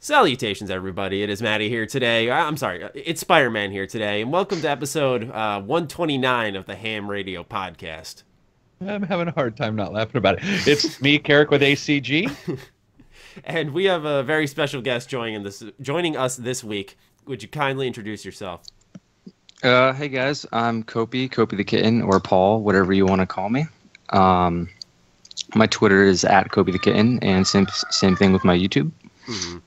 Salutations, everybody. It is Maddie here today. I'm sorry, it's Spider-Man here today, and welcome to episode 129 of the H.A.M Radio Podcast. I'm having a hard time not laughing about it. It's me, Karak, with ACG. And we have a very special guest joining us this week. Would you kindly introduce yourself? Hey guys, I'm Kopi the Kitten, or Paul, whatever you want to call me. My Twitter is @Kopi the Kitten, and same thing with my YouTube. Mm-hmm.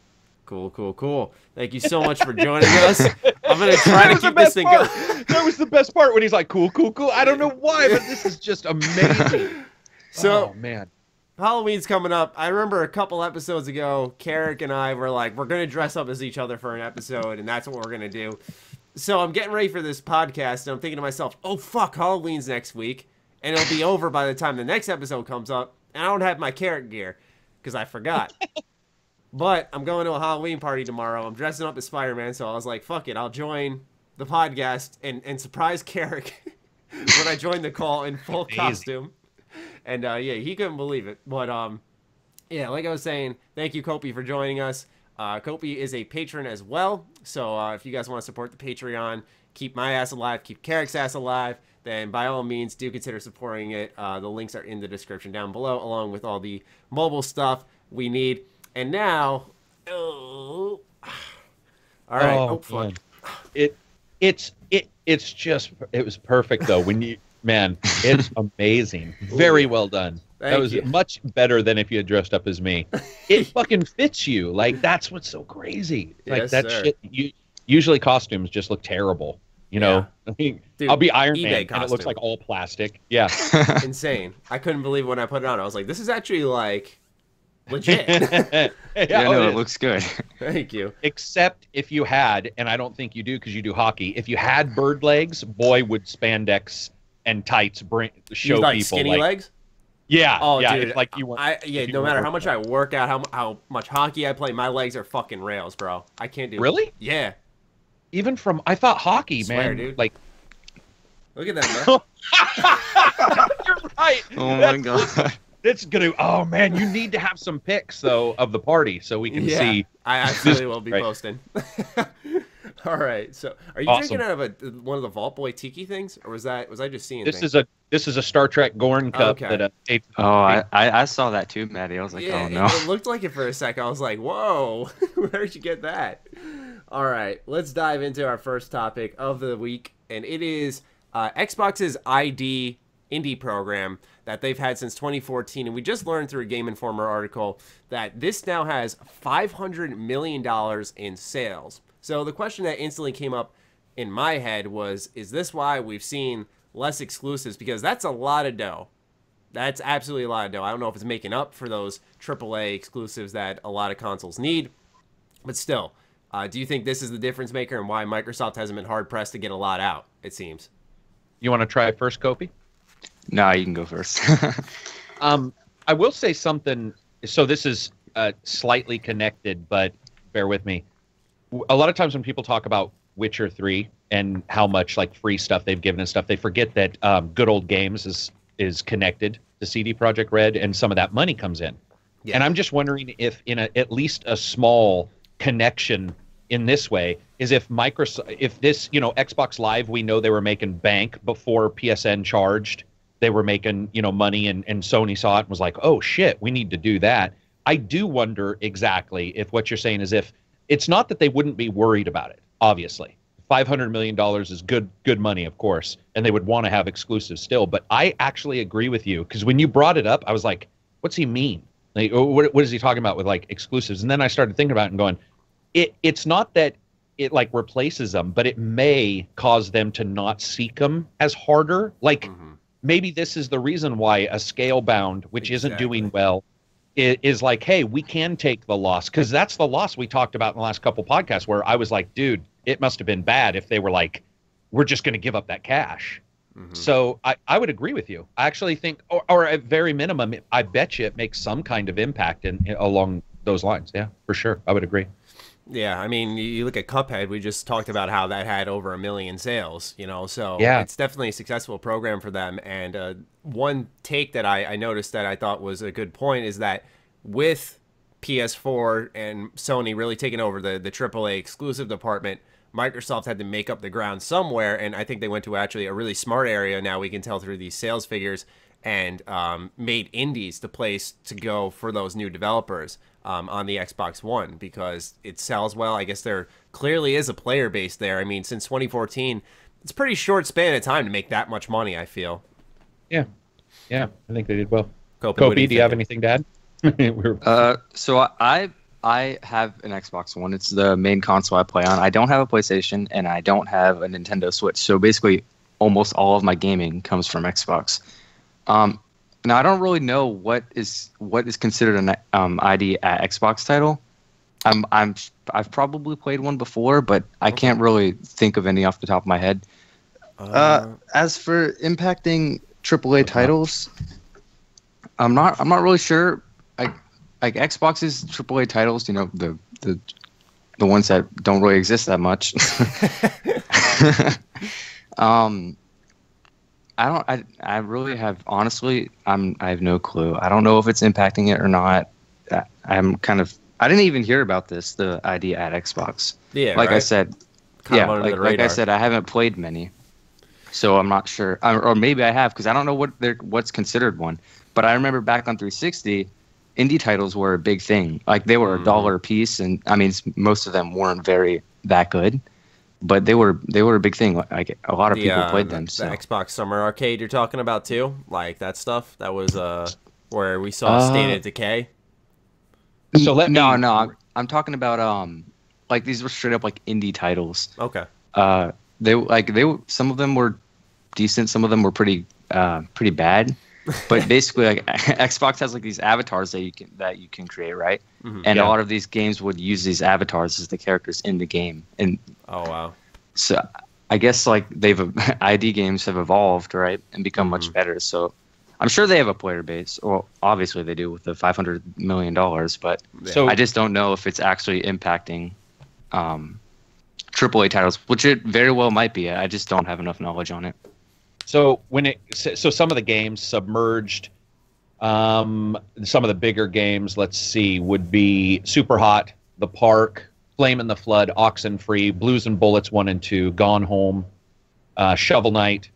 Cool. Thank you so much for joining us. I'm going to try to keep this thing going. That was the best part when he's like, cool. I don't know why, but this is just amazing. So, oh, man. Halloween's coming up. I remember a couple episodes ago, Karak and I were like, we're going to dress up as each other for an episode, and that's what we're going to do. So I'm getting ready for this podcast, and I'm thinking to myself, oh, fuck, Halloween's next week, and it'll be over by the time the next episode comes up, and I don't have my Karak gear, because I forgot. But I'm going to a Halloween party tomorrow. I'm dressing up as Spider-Man, so I was like, fuck it, I'll join the podcast and surprise Karak when I join the call in full costume. And, yeah, he couldn't believe it. But, yeah, like I was saying, thank you, Kopi, for joining us. Kopi is a patron as well, so if you guys want to support the Patreon, keep my ass alive, keep Karak's ass alive, then by all means, do consider supporting it. The links are in the description down below, along with all the mobile stuff we need. And now, all right. Oh, fuck. It was perfect though. It's amazing. Very well done. That was much better than if you had dressed up as me. It fucking fits you. Like, that's what's so crazy. Like, yes, that sir. shit. Usually costumes just look terrible. You know, I mean, Dude, I'll be Iron eBay Man costume. and it looks like all plastic. Yeah. Insane. I couldn't believe when I put it on. I was like, this is actually like legit. It looks good. Thank you. Except if you had, and I don't think you do because you do hockey, if you had bird legs, boy, would spandex and tights show like people skinny legs? Yeah. Oh, yeah, dude. if, like, you want, no matter how much I work out, how much hockey I play, my legs are fucking rails, bro. I can't do it. Really? Yeah. Even from, I thought hockey, Swear, man. dude. Like, look at that, bro. you're right. Oh my god. It's gonna. Oh man, you need to have some pics though of the party so we can see. I absolutely will be Right. posting. All right. So, are you Awesome. drinking out of one of the Vault Boy Tiki things, or was I just seeing? This things? is a Star Trek Gorn cup Okay. that. I saw that too, Maddie. I was like, Yeah, oh no. it looked like it for a second. I was like, whoa, where'd you get that? All right, let's dive into our first topic of the week, and it is Xbox's ID indie program that they've had since 2014, and we just learned through a Game Informer article that this now has $500 million in sales. So the question that instantly came up in my head was, is this why we've seen less exclusives? Because that's a lot of dough. That's absolutely a lot of dough. I don't know if it's making up for those AAA exclusives that a lot of consoles need, but still, do you think this is the difference maker and why Microsoft hasn't been hard-pressed to get a lot out, it seems? You want to try first, Kopi? No, you can go first. I will say something. So this is slightly connected, but bear with me. A lot of times when people talk about Witcher 3 and how much like free stuff they've given and stuff, they forget that Good Old Games is connected to CD Projekt Red, and some of that money comes in. Yeah. And I'm just wondering if at least a small connection in this way is if Microsoft, if this, Xbox Live, we know they were making bank before PSN charged. They were making, money, and Sony saw it and was like, oh, shit, we need to do that. I do wonder exactly if what you're saying is if it's not that they wouldn't be worried about it, obviously. $500 million is good money, of course, and they would want to have exclusives still. But I actually agree with you, because when you brought it up, I was like, what's he mean? Like, what is he talking about with, like, exclusives? And then I started thinking about it and going, it's not that it, like, replaces them, but it may cause them to not seek them as harder. Like, maybe this is the reason why a Scalebound, which isn't doing well, is like, hey, we can take the loss, because that's the loss we talked about in the last couple podcasts, where I was like, dude, it must have been bad if they were like, we're just going to give up that cash. So I would agree with you. I actually think, or at very minimum, I bet you it makes some kind of impact along those lines. Yeah, for sure. I would agree. Yeah, I mean, you look at Cuphead, we just talked about how that had over 1 million sales, so yeah. It's definitely a successful program for them. And one take that I noticed that I thought was a good point is that with PS4 and Sony really taking over the AAA exclusive department, Microsoft had to make up the ground somewhere, and I think they went to actually a really smart area. Now we can tell through these sales figures, and made indies the place to go for those new developers on the Xbox One because it sells well. I guess there clearly is a player base there. I mean, since 2014, it's a pretty short span of time to make that much money, I feel. Yeah, I think they did well. Kopi, do you have anything to add? So I have an Xbox One. It's the main console I play on. I don't have a PlayStation, and I don't have a Nintendo Switch. So basically, almost all of my gaming comes from Xbox. Now I don't really know what is considered an ID at Xbox title. I've probably played one before, but I can't really think of any off the top of my head. As for impacting AAA titles, I'm not really sure. Like Xbox's AAA titles, you know, the ones that don't really exist that much. I really have, honestly, I have no clue. I don't know if it's impacting it or not. I didn't even hear about this, the ID at Xbox. Yeah, like right? I said, like I said, I haven't played many, so I'm not sure. Or maybe I have, because I don't know what's considered one. But I remember back on 360, indie titles were a big thing. Like they were $1 a piece, and I mean most of them weren't that good. But they were a big thing. Like a lot of people played them. So. The Xbox Summer Arcade you're talking about too, like that stuff. That was where we saw State of Decay. So no, I'm talking about like these were straight up like indie titles. Okay. Some of them were decent, some of them were pretty bad. But basically, like Xbox has like these avatars that you can create, right? Mm-hmm. And a lot of these games would use these avatars as the characters in the game. And oh wow! So I guess like ID games have evolved, right, and become much better. So I'm sure they have a player base. Well, obviously they do with the $500 million, but I just don't know if it's actually impacting AAA titles, which it very well might be. I just don't have enough knowledge on it. So some of the games Submerged, some of the bigger games, let's see, would be Super Hot, The Park, Flame in the Flood, Oxenfree, Blues and Bullets 1 and 2, Gone Home, Shovel Knight.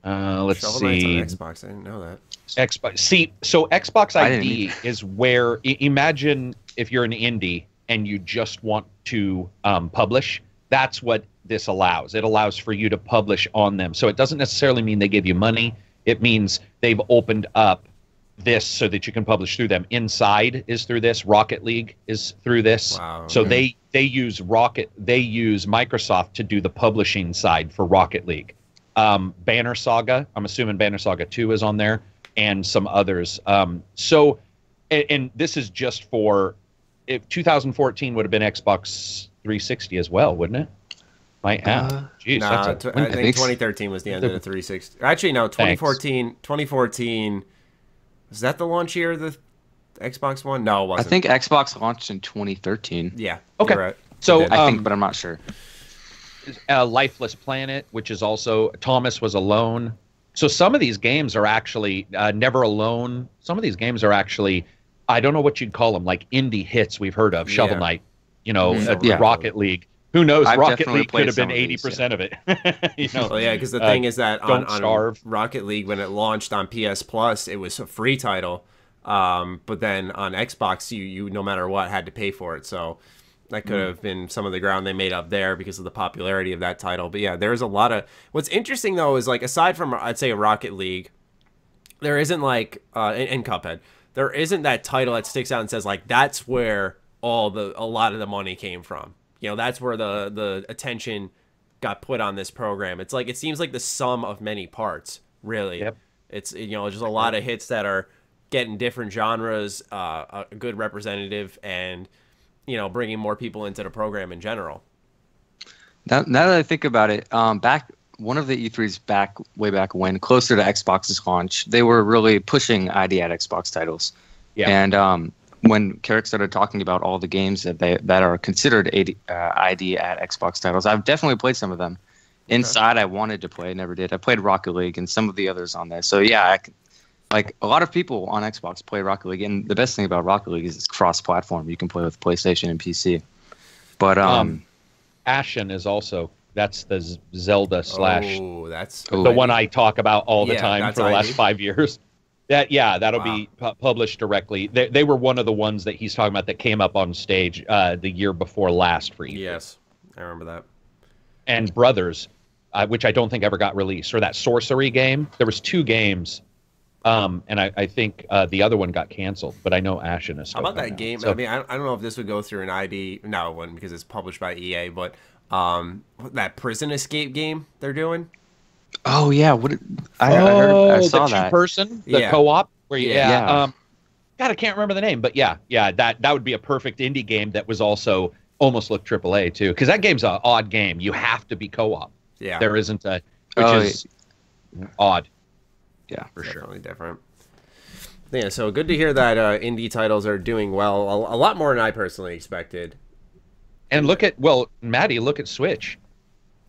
Let's Shovel see. Knight's on Xbox. I didn't know that. Xbox. See, so Xbox ID is where imagine if you're an indie and you just want to publish. That's what this allows. It allows for you to publish on them. So it doesn't necessarily mean they give you money. It means they've opened up this so that you can publish through them. Inside is through this. Rocket League is through this. Wow, so they use Microsoft to do the publishing side for Rocket League. Banner Saga, I'm assuming Banner Saga 2 is on there, and some others. So this is just for, if 2014 would have been Xbox 360 as well, wouldn't it? Might have. Jeez, I think 2013 was the end of the 360. Actually, no, 2014. Was that the launch year of the Xbox One? No, it wasn't. I think Xbox launched in 2013. Yeah. Okay. Right. So I think, but I'm not sure. Lifeless Planet, which is also Thomas Was Alone. So some of these games are actually Never Alone. Some of these games are actually, I don't know what you'd call them, like indie hits we've heard of. Shovel Knight, Rocket League. Who knows? Rocket League could have been 80% of it. Well, yeah, because the thing is that on Rocket League, when it launched on PS Plus, it was a free title. But then on Xbox, you no matter what had to pay for it. So that could have been some of the ground they made up there because of the popularity of that title. But yeah, there's a lot of. What's interesting though is like aside from I'd say a Rocket League, there isn't like in Cuphead, there isn't that title that sticks out and says like that's where a lot of the money came from. You know, that's where the attention got put on this program. It's like it seems like the sum of many parts, really. Yep. It's just a lot of hits that are getting different genres, a good representative, and bringing more people into the program in general. Now that I think about it, back one of the E3s way back when, closer to Xbox's launch, they were really pushing ID at Xbox titles. Yeah. And when Karak started talking about all the games that are considered ID at Xbox titles, I've definitely played some of them. Inside, I wanted to play, never did. I played Rocket League and some of the others on there. So yeah, Like, a lot of people on Xbox play Rocket League, and the best thing about Rocket League is it's cross-platform. You can play with PlayStation and PC. But Ashen is also, that's the Zelda slash that's the one I talk about all the time for the last ID. 5 years. That'll be published directly. They were one of the ones that he's talking about that came up on stage the year before last for E3. Yes, I remember that. And Brothers, which I don't think ever got released, or that sorcery game. There was 2 games, and I think the other one got canceled. But I know Ashen is still How about that coming game? out. So, I mean, I don't know if this would go through an ID. No, it wouldn't because it's published by EA. But that prison escape game they're doing. oh yeah, I saw the that. two-person, the Yeah. co-op, where Yeah. God, I can't remember the name, but that would be a perfect indie game that was also almost looked AAA too, because that game's an odd game. You have to be co-op. Yeah, There isn't which is odd. Yeah, for sure. definitely different. Yeah, so good to hear that indie titles are doing well. A lot more than I personally expected. And Maddie, look at Switch.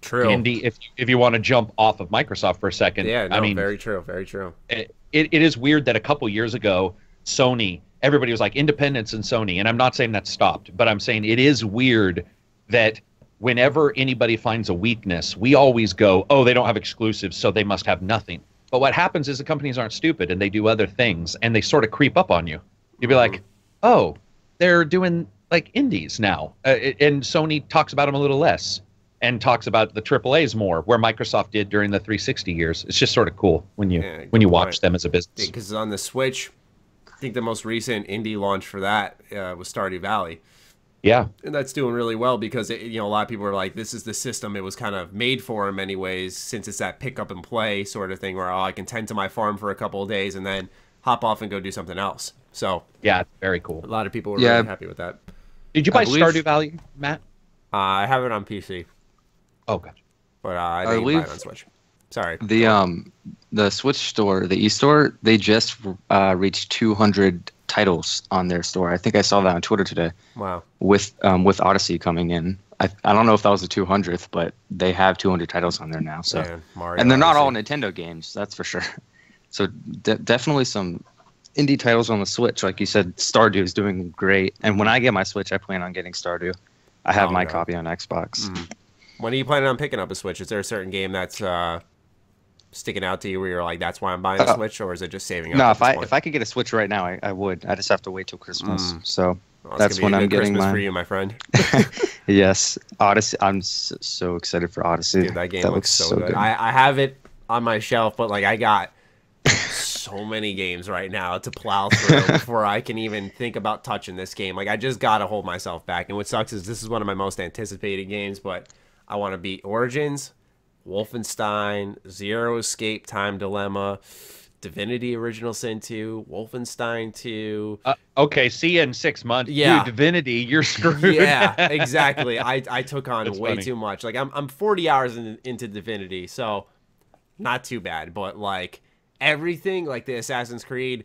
True. Indie, if you want to jump off of Microsoft for a second. Yeah, no, I mean, very true, very true. It is weird that a couple years ago, Sony, everybody was like independence and Sony, and I'm not saying that stopped, but I'm saying it is weird that whenever anybody finds a weakness, we always go, oh, they don't have exclusives, so they must have nothing. But what happens is the companies aren't stupid, and they do other things, and they sort of creep up on you. You'd be like, oh, they're doing like indies now, and Sony talks about them a little less and talks about the AAAs more, where Microsoft did during the 360 years. It's just sort of cool when you watch them as a business. Because on the Switch, I think the most recent indie launch for that was Stardew Valley. Yeah. And that's doing really well because, a lot of people are like, this is the system it was kind of made for in many ways, since it's that pick up and play sort of thing where I can tend to my farm for a couple of days and then hop off and go do something else. So yeah, it's very cool. A lot of people were really happy with that. Did you buy Stardew Valley, Matt? I have it on PC. Oh, gotcha. But I didn't buy it on Switch. Sorry. The Switch store, the eStore, they just reached 200 titles on their store. I think I saw that on Twitter today. Wow. With Odyssey coming in. I don't know if that was the 200th, but they have 200 titles on there now. So, Mario and they're not all Odyssey. Nintendo games, that's for sure. So definitely some indie titles on the Switch. Like you said, Stardew is doing great. And when I get my Switch, I plan on getting Stardew. I have my copy on Xbox. When are you planning on picking up a Switch? Is there a certain game that's sticking out to you where you're like, that's why I'm buying a Switch, or is it just saving up? No, if I could get a Switch right now, I would. I just have to wait till Christmas. So that's when I'm getting Christmas mine. for you, my friend. Yes, Odyssey. I'm so excited for Odyssey. Dude, that game looks so good. good. I have it on my shelf, but like I got so many games right now to plow through before I can even think about touching this game. Like I just gotta hold myself back. And what sucks is this is one of my most anticipated games, but I want to beat Origins, Wolfenstein, Zero Escape Time Dilemma, Divinity Original Sin 2, Wolfenstein 2. Okay, see you in 6 months. Yeah. Dude, Divinity, you're screwed. Yeah, exactly. I took on That's way funny. too much. Like I'm 40 hours into Divinity, so not too bad. But like everything, like the Assassin's Creed,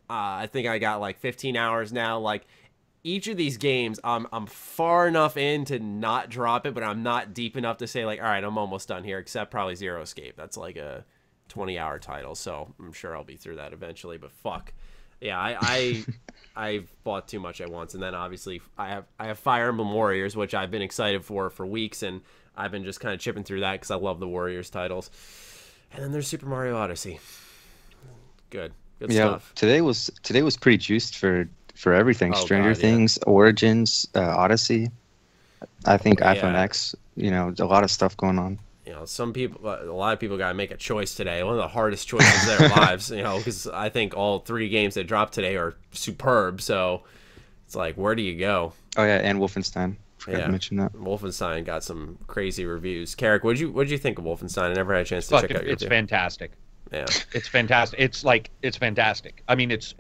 I think I got like 15 hours now. Like each of these games, I'm far enough in to not drop it, but I'm not deep enough to say like, all right, I'm almost done here. Except probably Zero Escape. That's like a 20-hour title, so I'm sure I'll be through that eventually. But fuck, yeah, I've bought too much at once, and then obviously I have Fire Emblem Warriors, which I've been excited for weeks, and I've been just kind of chipping through that because I love the Warriors titles. And then there's Super Mario Odyssey. Good stuff. Today was pretty juiced for everything. Oh, Stranger God, yeah. Things, Origins, Odyssey. I think Yeah. iPhone X. A lot of stuff going on. A lot of people got to make a choice today. One of the hardest choices of their lives, because I think all 3 games that dropped today are superb. So it's like, where do you go? Oh yeah, and Wolfenstein. Forgot to mention that. Wolfenstein got some crazy reviews. Karak, what'd you think of Wolfenstein? I never had a chance to check out your It's review. fantastic. Yeah, It's fantastic. It's fantastic. I mean, it's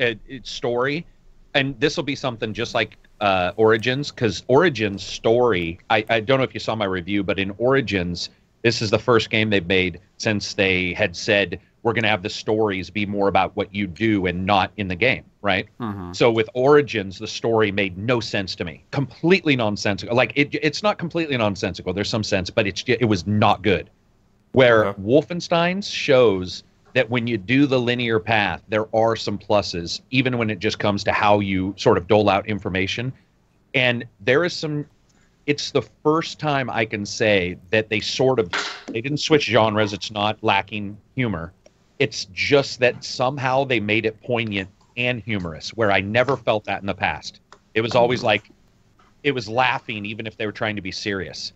story, and this will be something just like Origins, because Origins story. I don't know if you saw my review, but in Origins, this is the first game they've made since they had said we're going to have the stories be more about what you do and not in the game, right? Mm-hmm. So with Origins, the story made no sense to me. Completely nonsensical. Like it's not completely nonsensical. There's some sense, but it was not good. Where Wolfenstein's shows that when you do the linear path, there are some pluses, even when it just comes to how you sort of dole out information. And there is some, it's the first time I can say that they didn't switch genres. It's not lacking humor. It's just that somehow they made it poignant and humorous, where I never felt that in the past. It was always like, it was laughing even if they were trying to be serious.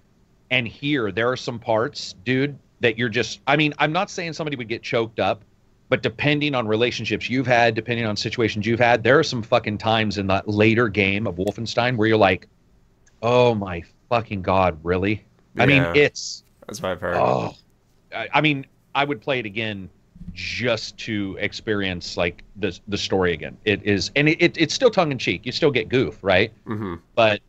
And here, there are some parts, dude, that you're just, I mean, I'm not saying somebody would get choked up, but depending on relationships you've had, depending on situations you've had, there are some fucking times in that later game of Wolfenstein where you're like, oh my fucking God, really? Yeah, I mean, that's what I've heard. Oh, I mean, I would play it again just to experience like the story again. It is, and it's still tongue in cheek. You still get goof, right? Mm-hmm. But,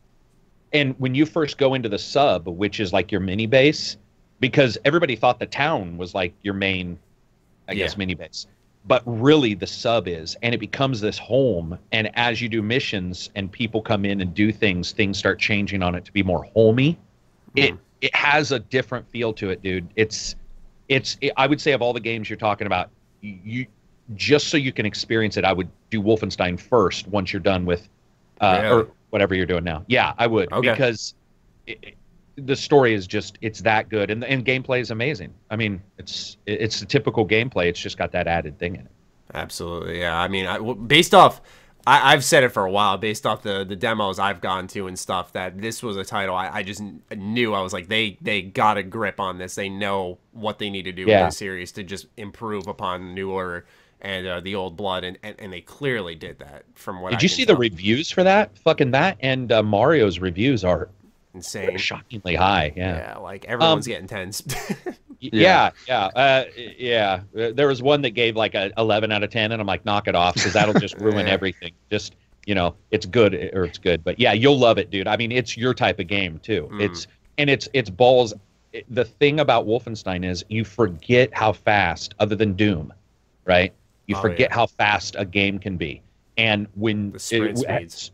and when you first go into the sub, which is like your mini base, because everybody thought the town was like your main, I guess, mini base. But really the sub is, and it becomes this home. And as you do missions and people come in and do things start changing on it to be more homey. It has a different feel to it, dude. I would say of all the games you're talking about, you just so you can experience it, I would do Wolfenstein first once you're done with, or whatever you're doing now. Yeah, I would, because the story is just, it's that good, and gameplay is amazing. I mean, it's the typical gameplay. It's just got that added thing in it. Absolutely, yeah. I mean, based off, I've said it for a while, based off the demos I've gone to and stuff, that this was a title I just knew. I was like, they got a grip on this. They know what they need to do with this series to just improve upon New Order and the Old Blood, and they clearly did that. From what did you see the reviews for that? Fucking that, and Mario's reviews are insane, shockingly high. Yeah, like everyone's getting tens. Yeah. There was one that gave like a 11 out of 10, and I'm like, knock it off, because that'll just ruin everything. Just, it's good, or it's good, but yeah, you'll love it, dude. I mean, it's your type of game too. It's balls. The thing about Wolfenstein is you forget how fast, other than Doom, right? You forget how fast a game can be, and when the sprint speeds.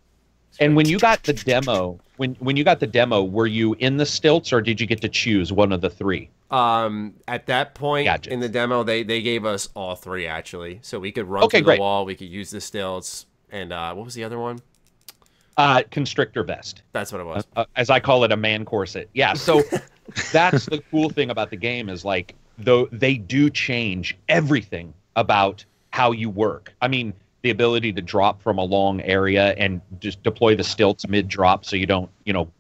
And when you got the demo, when you got the demo, were you in the stilts, or did you get to choose one of the three? At that point in the demo, they gave us all three, actually. So we could run through the wall, we could use the stilts, and what was the other one? Constrictor vest. That's what it was. As I call it, a man corset. Yeah, so that's the cool thing about the game is, like, though they do change everything about how you work. I mean, the ability to drop from a long area and just deploy the stilts mid-drop so you don't,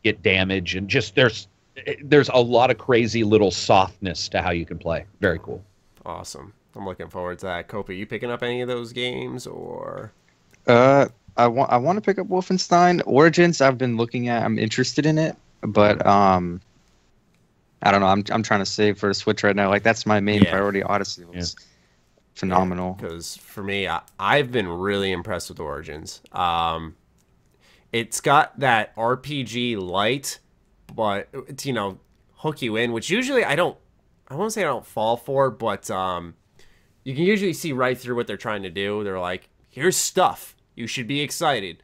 get damage, and just there's a lot of crazy little softness to how you can play. Very cool. Awesome. I'm looking forward to that. Kopi, you picking up any of those games, or? I want to pick up Wolfenstein Origins. I've been looking at. I'm interested in it, but I don't know. I'm trying to save for a Switch right now. Like, that's my main priority. Odyssey was phenomenal. Because for me, I've been really impressed with Origins. It's got that RPG light, but it's, hook you in, which usually I won't say I don't fall for, but you can usually see right through what they're trying to do. They're like, here's stuff. You should be excited.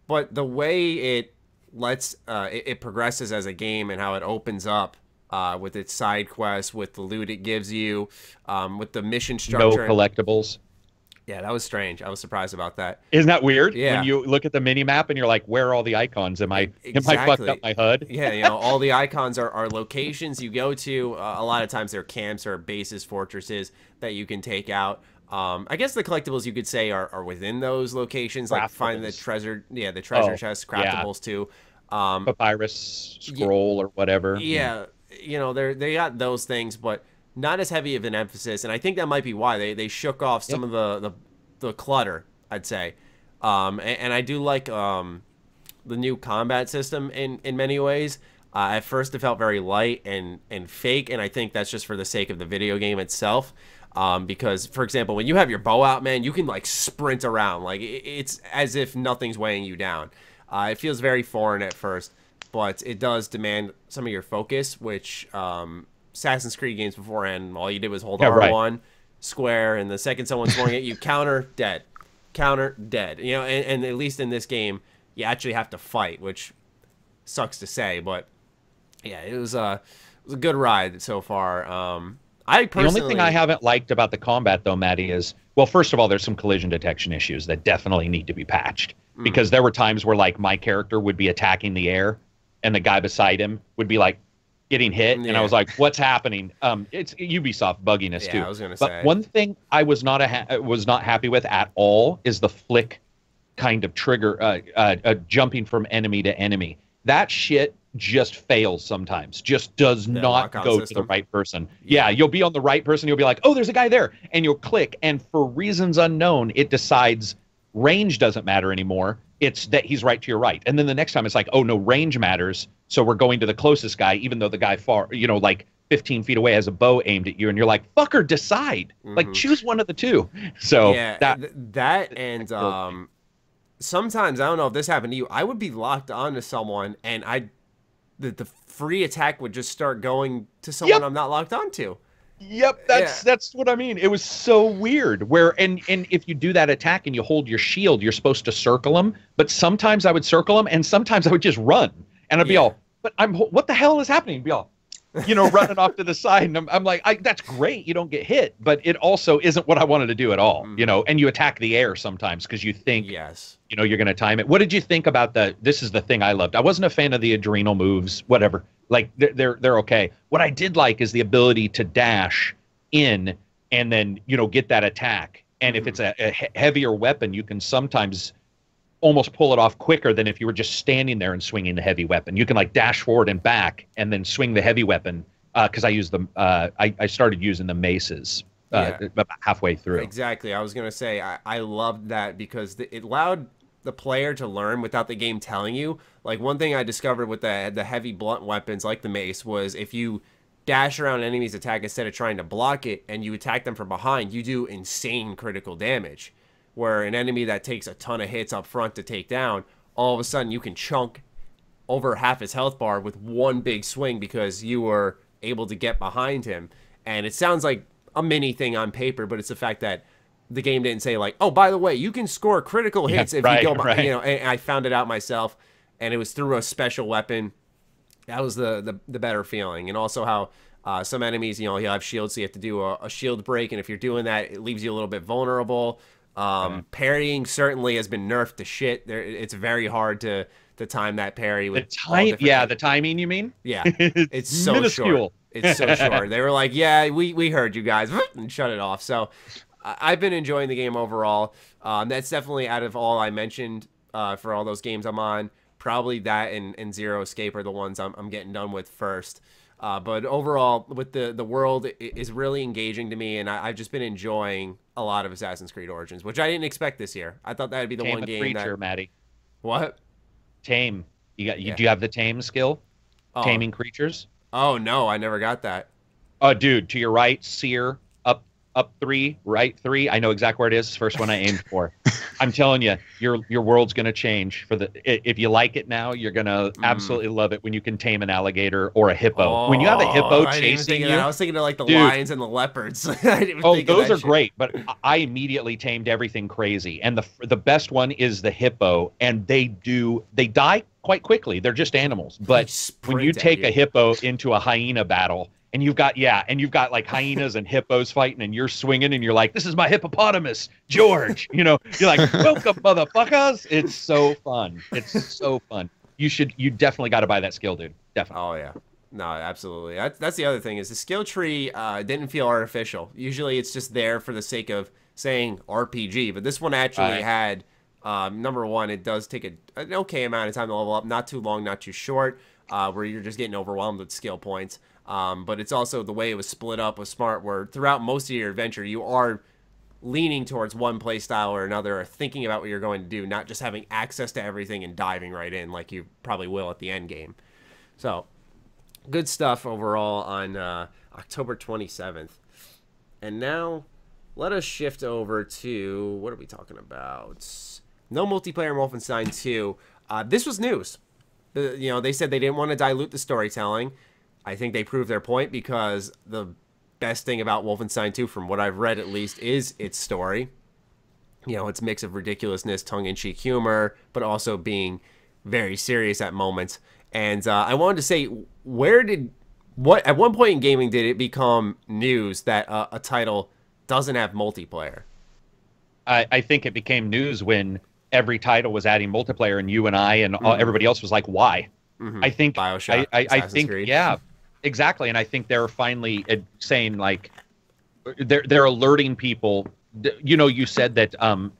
But the way it it progresses as a game and how it opens up with its side quests, with the loot it gives you, with the mission structure. No collectibles. Yeah, that was strange. I was surprised about that. Isn't that weird? Yeah. When you look at the mini map and you're like, where are all the icons? Am I fucked up my HUD? Yeah, all the icons are locations you go to. A lot of times they're camps or bases, fortresses that you can take out. I guess the collectibles, you could say, are within those locations, like finding the treasure, the treasure chest, craftables too. Papyrus scroll or whatever. Yeah, they got those things, but not as heavy of an emphasis, and I think that might be why they shook off some of the clutter, I'd say. And I do like the new combat system in many ways. At first, it felt very light and fake, and I think that's just for the sake of the video game itself. Because, for example, when you have your bow out, man, you can like sprint around, like it's as if nothing's weighing you down. It feels very foreign at first, but it does demand some of your focus, which Assassin's Creed games beforehand, all you did was hold R1, square, and the second someone's throwing at you, counter, dead. Counter, dead. And at least in this game, you actually have to fight, which sucks to say, but yeah, it was a good ride so far. I The only personally, thing I haven't liked about the combat, though, Maddie, is, well, first of all, there's some collision detection issues that definitely need to be patched. Because there were times where, like, my character would be attacking the air, and the guy beside him would be, like, getting hit, and I was like, what's happening? It's Ubisoft bugginess, too. I was gonna but say. one thing I was not happy with at all is the flick kind of trigger, jumping from enemy to enemy. That shit just fails sometimes, just does not go to the right person. Yeah, you'll be on the right person, you'll be like, oh, there's a guy there, and you'll click, and for reasons unknown, it decides range doesn't matter anymore. It's that he's right to your right. And then the next time it's like, oh, no, range matters, so we're going to the closest guy, even though the guy far, like 15 feet away has a bow aimed at you, and you're like, fucker, decide. Like, choose one of the two. So yeah, that and sometimes, I don't know if this happened to you, I would be locked onto someone, and the free attack would just start going to someone I'm not locked onto. Yep, that's what I mean. It was so weird. Where and if you do that attack and you hold your shield, you're supposed to circle them. But sometimes I would circle them, and sometimes I would just run, and I'd be all, "But what the hell is happening?" Be all, running off to the side, and I'm like, "That's great, you don't get hit, but it also isn't what I wanted to do at all." And you attack the air sometimes because you think, you're going to time it. What did you think about this is the thing I loved. I wasn't a fan of the adrenal moves, whatever. Like, they're okay. What I did like is the ability to dash in and then, get that attack. And if it's a heavier weapon, you can sometimes almost pull it off quicker than if you were just standing there and swinging the heavy weapon. You can, like, dash forward and back and then swing the heavy weapon. Because I used them, I started using the maces about halfway through. Exactly. I was going to say, I loved that because it allowed the player to learn without the game telling you. Like, one thing I discovered with the heavy blunt weapons like the mace was if you dash around enemies' attack instead of trying to block it and you attack them from behind, you do insane critical damage. Where an enemy that takes a ton of hits up front to take down, all of a sudden you can chunk over half his health bar with one big swing because you were able to get behind him. And it sounds like a mini thing on paper, but it's the fact that the game didn't say, like, oh, by the way, you can score critical hits if you go behind, and I found it out myself, and it was through a special weapon. That was the better feeling. And also how some enemies, you have shields, so you have to do a shield break, and if you're doing that, it leaves you a little bit vulnerable. Parrying certainly has been nerfed to shit. It's very hard to time that parry with the timing, you mean? Yeah, it's so minuscule. Short. It's so short. They were like, yeah, we heard you guys, and shut it off. So I've been enjoying the game overall. That's definitely, out of all I mentioned, for all those games I'm on, probably that and Zero Escape are the ones I'm getting done with first. But overall, with the world is really engaging to me, and I've just been enjoying a lot of Assassin's Creed Origins, which I didn't expect this year. I thought that'd be the one game creature, Maddie. What? Tame. Do you have the tame skill? Taming creatures? Oh no, I never got that. Oh, dude, to your right, seer, up 3, right 3. I know exactly where it is. It's the first one I aimed for. I'm telling you, your world's gonna change if you like it now. You're gonna absolutely love it when you can tame an alligator or a hippo. When you have a hippo chasing you, I was thinking of like the lions and the leopards. Those are great. But I immediately tamed everything crazy. And the best one is the hippo, and they die quite quickly. They're just animals. But when you take a hippo into a hyena battle, and you've got like hyenas and hippos fighting, and you're swinging, and you're like, this is my hippopotamus, George. You're like, welcome, motherfuckers. It's so fun. It's so fun. You definitely got to buy that skill, dude. Definitely. Oh yeah. No, absolutely. That's the other thing, is the skill tree didn't feel artificial. Usually it's just there for the sake of saying RPG, but this one actually had, number one, it does take an okay amount of time to level up, not too long, not too short, where you're just getting overwhelmed with skill points. But it's also the way it was split up was smart, where throughout most of your adventure, you are leaning towards one play style or another, or thinking about what you're going to do, not just having access to everything and diving right in like you probably will at the end game. So, good stuff overall on October 27th. And now, let us shift over to, what are we talking about? No multiplayer in Wolfenstein 2. This was news. They said they didn't want to dilute the storytelling. I think they proved their point, because the best thing about Wolfenstein 2, from what I've read at least, is its story. Its mix of ridiculousness, tongue-in-cheek humor, but also being very serious at moments. And I wanted to say, where did at one point in gaming did it become news that a title doesn't have multiplayer? I think it became news when every title was adding multiplayer, and you and I and everybody else was like, why? I think BioShock, I think Creed. Yeah, exactly. And I think they're finally saying, like, they're alerting people. You know, you said that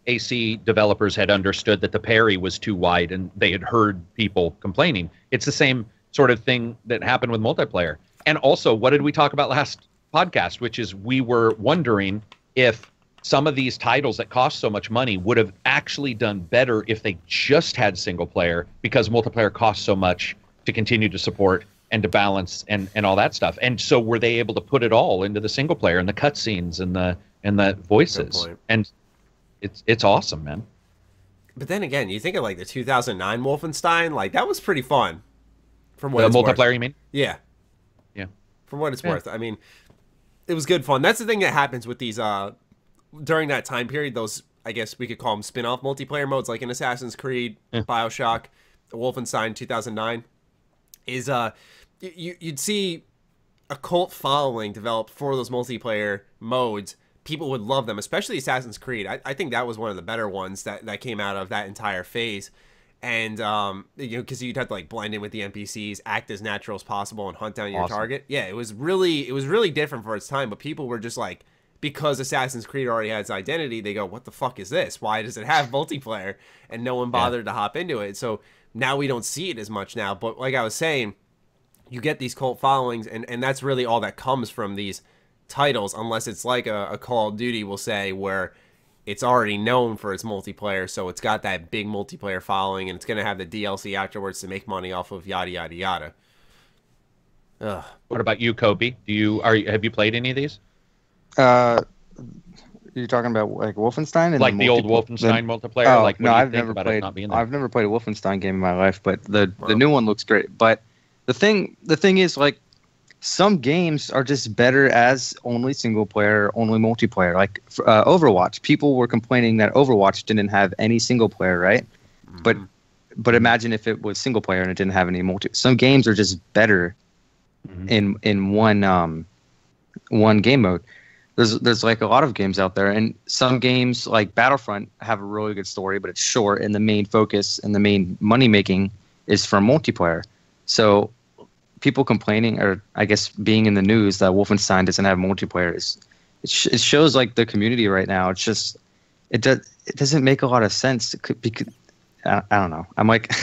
AC developers had understood that the parry was too wide, and they had heard people complaining. It's the same sort of thing that happened with multiplayer. And also, what did we talk about last podcast? Which is, we were wondering if some of these titles that cost so much money would have actually done better if they just had single player, because multiplayer costs so much to continue to support and to balance and all that stuff. And so were they able to put it all into the single player and the cutscenes and the voices? And it's awesome, man. But then again, you think of like the 2009 Wolfenstein, like that was pretty fun. From what the it's multiplayer, worth. you mean? Yeah. Yeah. From what it's worth. I mean, it was good fun. That's the thing that happens with these during that time period, those, I guess we could call them spin-off multiplayer modes, like in Assassin's Creed, BioShock, Wolfenstein 2009, is you'd see a cult following developed for those multiplayer modes. People would love them, especially Assassin's Creed. I think that was one of the better ones that came out of that entire phase. And, you know, because you'd have to, like, blend in with the NPCs, act as natural as possible, and hunt down your target. Yeah, it was really different for its time, but people were just like, because Assassin's Creed already has identity, they go, what the fuck is this? Why does it have multiplayer? And no one bothered to hop into it. So now we don't see it as much now. But like I was saying, you get these cult followings, and that's really all that comes from these titles, unless it's like a Call of Duty, we'll say, where it's already known for its multiplayer, so it's got that big multiplayer following, and it's going to have the DLC afterwards to make money off of yada, yada, yada. Ugh. What about you, Kobe? Have you played any of these? You're talking about like Wolfenstein and like the old Wolfenstein multiplayer? Oh, like, no, I've never played a Wolfenstein game in my life, but the new one looks great. But the thing is, like, some games are just better as only single player, only multiplayer. Like Overwatch, people were complaining that Overwatch didn't have any single player, right? Mm-hmm. But imagine if it was single player and it didn't have any multi. Some games are just better in one game mode. There's like a lot of games out there, and some games like Battlefront have a really good story, but it's short, and the main focus and the main money making is from multiplayer. So people complaining, or I guess being in the news, that Wolfenstein doesn't have multiplayer it shows like the community right now. It's just it doesn't make a lot of sense. I don't know. I'm like,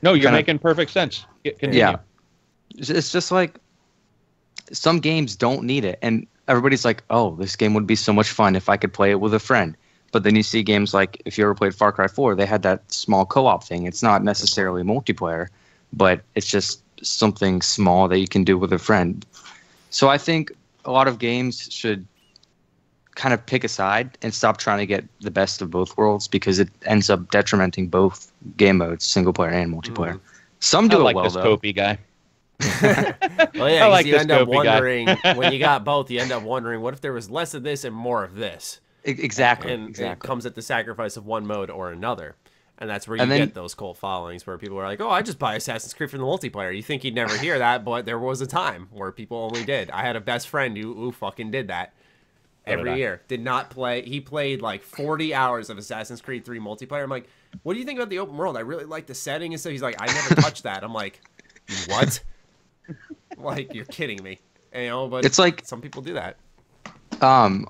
no, you're making perfect sense. Continue. Yeah, it's just like some games don't need it, and everybody's like, oh, this game would be so much fun if I could play it with a friend. But then you see games like, if you ever played Far Cry 4, they had that small co-op thing. It's not necessarily multiplayer, but it's just something small that you can do with a friend. So I think a lot of games should kind of pick a side and stop trying to get the best of both worlds, because it ends up detrimenting both game modes, single player and multiplayer. Some do it well, this though. Kopi guy. Well, yeah, like you end up Kopi wondering when you got both. You end up wondering, what if there was less of this and more of this? Exactly. And it comes at the sacrifice of one mode or another, and that's where you get those cult followings where people are like, "Oh, I just buy Assassin's Creed for the multiplayer." You think you'd never hear that, but there was a time where people only did. I had a best friend who fucking did that every year. Did not play. He played like 40 hours of Assassin's Creed 3 multiplayer. I'm like, "What do you think about the open world? I really like the setting and stuff." He's like, "I never touched that." I'm like, "What?" Like, you're kidding me, you know? But it's like some people do that.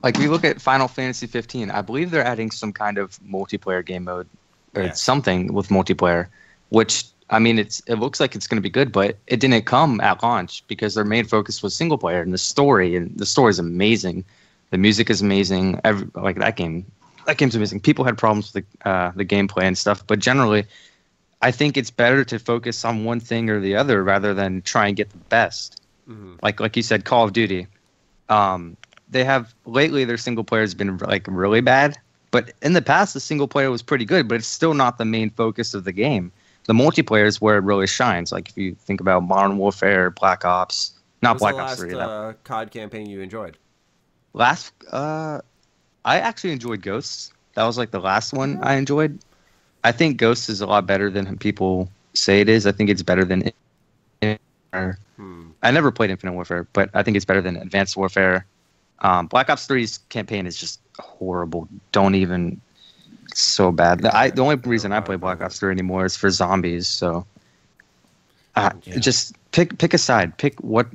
Like we look at Final Fantasy 15. I believe they're adding some kind of multiplayer game mode or something with multiplayer, which, I mean, it looks like it's going to be good, but it didn't come at launch because their main focus was single player, and the story is amazing. The music is amazing. That game's amazing. People had problems with the gameplay and stuff, but generally, I think it's better to focus on one thing or the other rather than try and get the best. Mm-hmm. Like you said, Call of Duty. They have lately, their single player has been like really bad, but in the past the single player was pretty good, but it's still not the main focus of the game. The multiplayer is where it really shines. Like if you think about Modern Warfare, Black Ops, not Black Ops 3. Last COD campaign you enjoyed? I actually enjoyed Ghosts. That was like the last one I enjoyed. I think Ghosts is a lot better than people say it is. I think it's better than I never played Infinite Warfare, but I think it's better than Advanced Warfare. Black Ops 3's campaign is just horrible. Don't even. It's so bad. The only reason I play Black Ops 3 anymore is for zombies. So, just pick a side. Pick what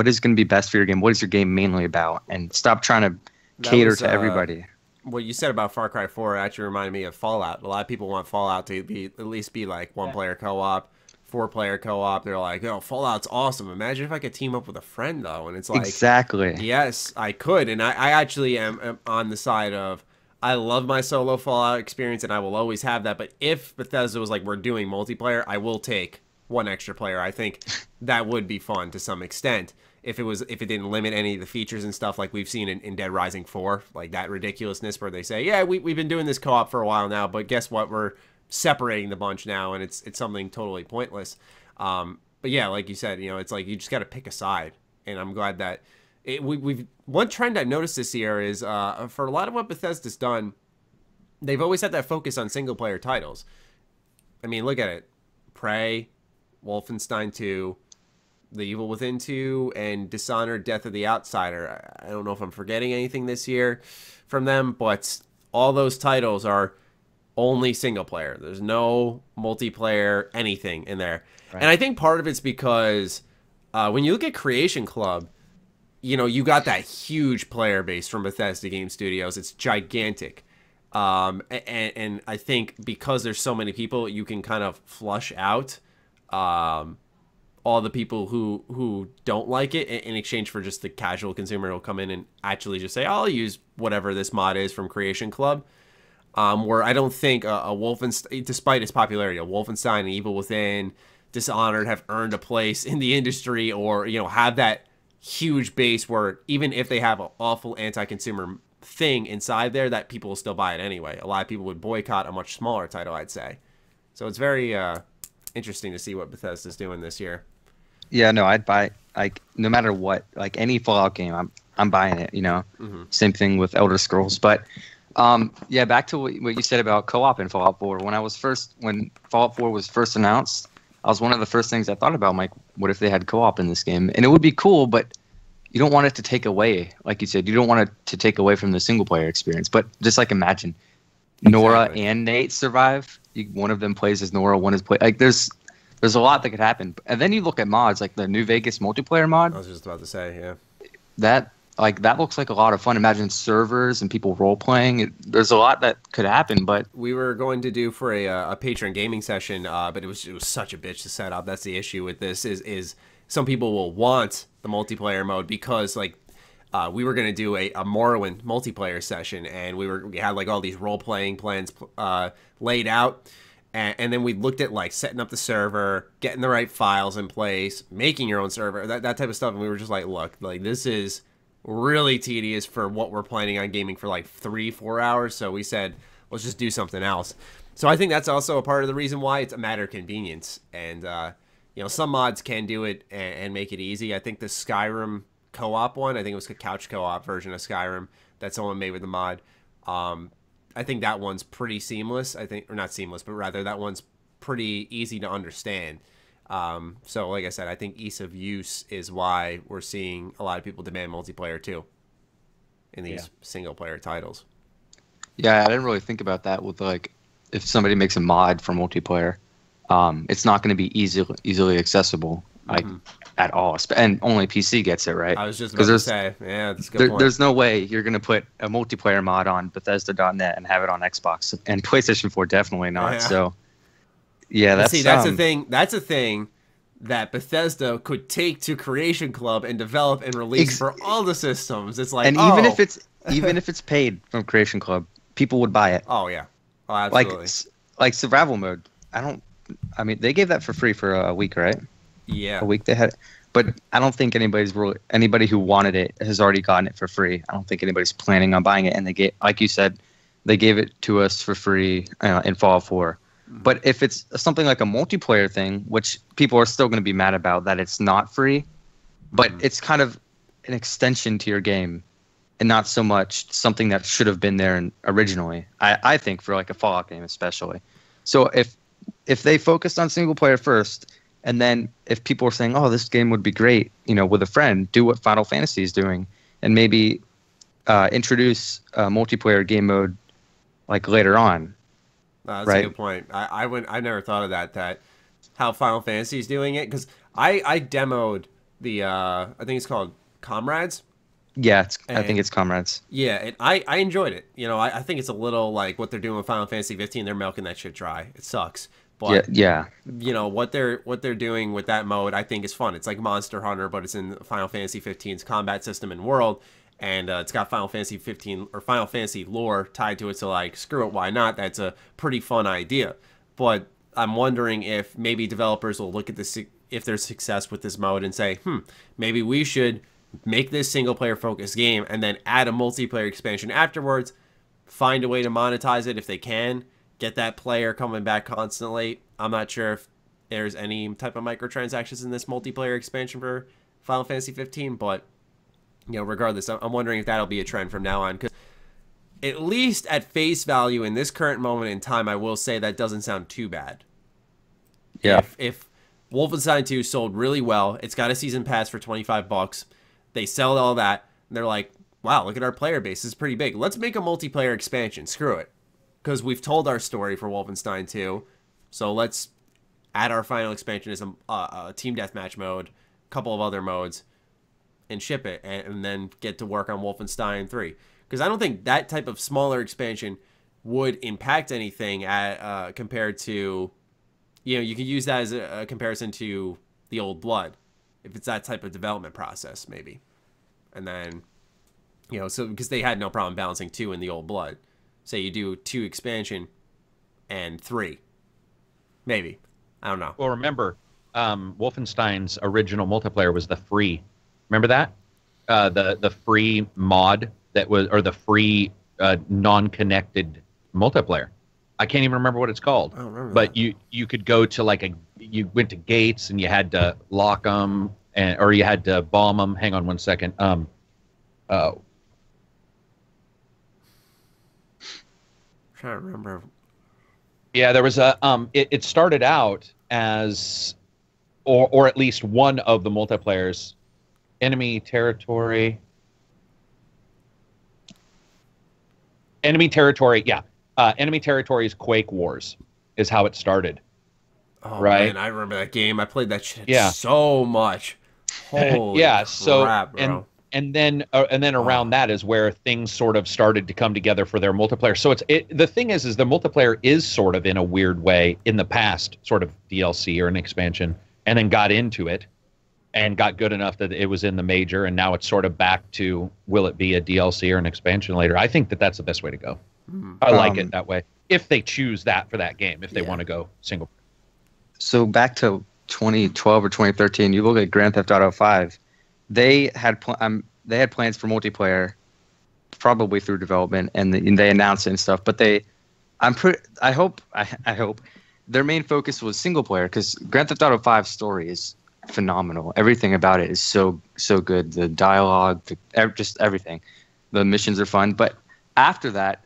is going to be best for your game. What is your game mainly about, and stop trying to cater to everybody. What you said about Far Cry 4 actually reminded me of Fallout. A lot of people want Fallout to at least be like 1-player co-op, 4-player co-op. They're like, oh, Fallout's awesome. Imagine if I could team up with a friend, though. And it's like, exactly. Yes, I could. And I actually am on the side of, I love my solo Fallout experience, and I will always have that. But if Bethesda was like, we're doing multiplayer, I will take one extra player. I think that would be fun to some extent. If it didn't limit any of the features and stuff like we've seen in Dead Rising 4, like that ridiculousness where they say, yeah, we've been doing this co-op for a while now, but guess what? We're separating the bunch now, and it's something totally pointless. But yeah, like you said, it's like you just got to pick a side, and I'm glad that we've one trend I noticed this year is for a lot of what Bethesda's done, they've always had that focus on single-player titles. I mean, look at it. Prey, Wolfenstein 2, The Evil Within 2, and Dishonored: Death of the Outsider. I don't know if I'm forgetting anything this year from them, but all those titles are only single player. There's no multiplayer anything in there. Right. And I think part of it's because when you look at Creation Club, you got that huge player base from Bethesda Game Studios. It's gigantic. And I think because there's so many people, you can kind of flush out all the people who don't like it in exchange for just the casual consumer who'll come in and actually just say, I'll use whatever this mod is from Creation Club. Where I don't think a Wolfenstein, despite its popularity, a Wolfenstein and Evil Within, Dishonored have earned a place in the industry or, have that huge base where even if they have an awful anti-consumer thing inside there, that people will still buy it anyway. A lot of people would boycott a much smaller title, I'd say. So it's very interesting to see what Bethesda's doing this year. Yeah, no, I'd buy, like, no matter what, like any Fallout game, I'm buying it, Mm-hmm. Same thing with Elder Scrolls. But yeah, back to what you said about co-op in Fallout 4. When Fallout 4 was first announced, I was one of the first things I thought about. I'm like, what if they had co-op in this game? And it would be cool, but you don't want it to take away, like you said, you don't want it to take away from the single player experience. But just like imagine Nora and Nate survive. One of them plays as Nora, one is like there's a lot that could happen. And then you look at mods like the New Vegas multiplayer mod. I was just about to say, yeah. That looks like a lot of fun. Imagine servers and people role playing. There's a lot that could happen, but we were going to do for a patron gaming session, but it was such a bitch to set up. That's the issue with this is some people will want the multiplayer mode because like we were going to do a Morrowind multiplayer session, and we had like all these role playing plans laid out. And then we looked at like setting up the server, getting the right files in place, making your own server, that type of stuff. And we were just like, look, like this is really tedious for what we're planning on gaming for like 3-4 hours. So we said, let's just do something else. So I think that's also a part of the reason why it's a matter of convenience. And, some mods can do it and make it easy. I think the Skyrim co-op one, I think it was a couch co-op version of Skyrim that someone made with the mod. I think that one's pretty seamless. Or not seamless, but rather that one's pretty easy to understand. So like I said, I think ease of use is why we're seeing a lot of people demand multiplayer too in these single player titles. Yeah, I didn't really think about that with like if somebody makes a mod for multiplayer, it's not going to be easily accessible like at all, and only PC gets it, right? I was just about to say, yeah, that's a good point. There's no way you're going to put a multiplayer mod on Bethesda.net and have it on Xbox and PlayStation 4, definitely not. Yeah. So yeah, that's a thing. That's a thing that Bethesda could take to Creation Club and develop and release for all the systems. It's like, even if it's paid from Creation Club, people would buy it. Oh yeah, oh absolutely. Like survival mode. They gave that for free for a week, right? Yeah, a week they had it. But I don't think anybody who wanted it has already gotten it for free. I don't think anybody's planning on buying it. And like you said, they gave it to us for free in Fallout 4. But if it's something like a multiplayer thing, which people are still going to be mad about that it's not free, but it's kind of an extension to your game and not so much something that should have been there originally, I think, for like a Fallout game especially. So if they focused on single player first And then if people are saying, "Oh, this game would be great," with a friend, do what Final Fantasy is doing, and maybe introduce a multiplayer game mode like later on. That's right? a good point. I never thought of that how Final Fantasy is doing it, because I demoed the I think it's called Comrades. Yeah, I think it's Comrades. Yeah, and I enjoyed it. I think it's a little like what they're doing with Final Fantasy 15. They're milking that shit dry. It sucks. But yeah. What they're doing with that mode, I think is fun. It's like Monster Hunter, but it's in Final Fantasy 15's combat system and world, and it's got Final Fantasy 15 or Final Fantasy lore tied to it. So like, screw it, why not? That's a pretty fun idea. But I'm wondering if maybe developers will look at this, if there's success with this mode, and say, maybe we should make this single player focused game and then add a multiplayer expansion afterwards, find a way to monetize it if they can, get that player coming back constantly. I'm not sure if there's any type of microtransactions in this multiplayer expansion for Final Fantasy 15, but regardless, I'm wondering if that'll be a trend from now on, because at least at face value in this current moment in time, I will say that doesn't sound too bad. Yeah. If Wolfenstein 2 sold really well, it's got a season pass for $25. They sell all that, and they're like, wow, look at our player base. This is pretty big. Let's make a multiplayer expansion. Screw it. Because we've told our story for Wolfenstein 2, so let's add our final expansion as a team deathmatch mode, a couple of other modes, and ship it, and then get to work on Wolfenstein 3. Because I don't think that type of smaller expansion would impact anything compared to, you could use that as a comparison to the Old Blood, if it's that type of development process, maybe. And then, so because they had no problem balancing 2 in the Old Blood. Say you do 2 expansion and 3. Maybe. I don't know. Well, remember, Wolfenstein's original multiplayer was the free. Remember that? The free mod that was, or the free non-connected multiplayer. I can't even remember what it's called. I don't remember but that. you could go to you went to gates and you had to lock them, or you had to bomb them. Hang on one second. Trying to remember. Yeah, there was a it started out as, or at least one of the multiplayers, enemy territory. Enemy Territory's Quake Wars is how it started. Oh, right? Man, I remember that game. I played that shit Yeah. so much. Holy crap, bro. And then around that is where things sort of started to come together for their multiplayer. So the thing is the multiplayer is sort of in a weird way in the past sort of DLC or an expansion, and then got into it and got good enough that it was in the major, and now it's sort of back to, will it be a DLC or an expansion later? I think that's the best way to go. I like it that way, if they choose that for that game, if they want to go single. So back to 2012 or 2013, you look at Grand Theft Auto 5. They had plans for multiplayer, probably through development, and they announced it and stuff. But I hope their main focus was single player, because Grand Theft Auto 5 story is phenomenal. Everything about it is so good. The dialogue, just everything. The missions are fun. But after that,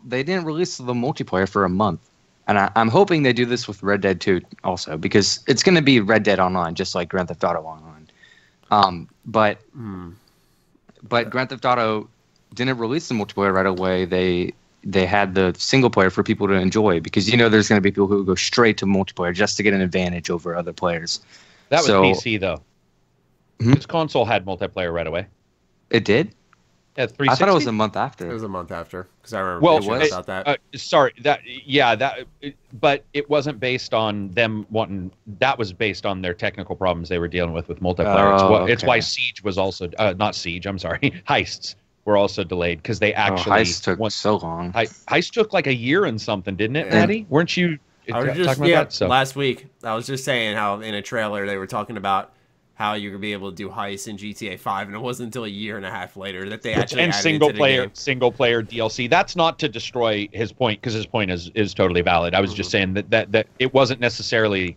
they didn't release the multiplayer for a month. And I'm hoping they do this with Red Dead 2 also, because it's going to be Red Dead Online, just like Grand Theft Auto Online. But Grand Theft Auto didn't release the multiplayer right away. They had the single player for people to enjoy, because there's going to be people who go straight to multiplayer just to get an advantage over other players. That was PC though. This console had multiplayer right away. It did? Yeah, 360? I thought it was a month after. It was a month after, because I remember about that. Sorry, but it wasn't based on them wanting. That was based on their technical problems they were dealing with multiplayer. It's why Siege was also not Siege. I'm sorry, Heists were also delayed, because they actually Heist took so long. Heist took like a year and something, didn't it, Maddie? Weren't you talking about that? So last week I was just saying how in a trailer they were talking about how you could be able to do heists in GTA 5, and it wasn't until a year and a half later that they actually added single it to the game. Single player DLC. That's not to destroy his point, because his point is totally valid. I was just saying that it wasn't necessarily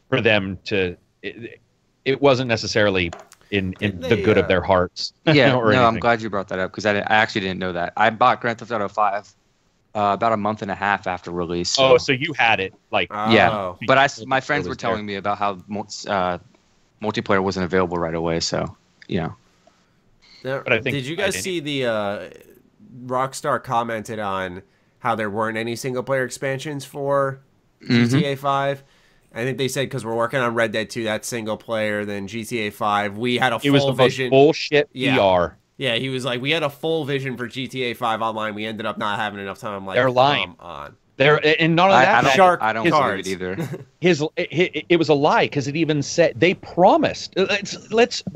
for them to. It wasn't necessarily in the good of their hearts. Yeah, or no, anything. I'm glad you brought that up, because I actually didn't know that. I bought Grand Theft Auto 5 about a month and a half after release. So. Oh, so you had it like yeah, but my friends were telling me about how multiplayer wasn't available right away. So But I think did you guys see the Rockstar commented on how there weren't any single player expansions for GTA 5? I think they said because we're working on Red Dead 2, that's single player. Then GTA 5, we had a full vision. It was the most bullshit PR. Yeah, he was like, we had a full vision for GTA 5 online. We ended up not having enough time. I'm like, they're lying. Come on. And not only that, I don't believe it either. It was a lie because it even said they promised.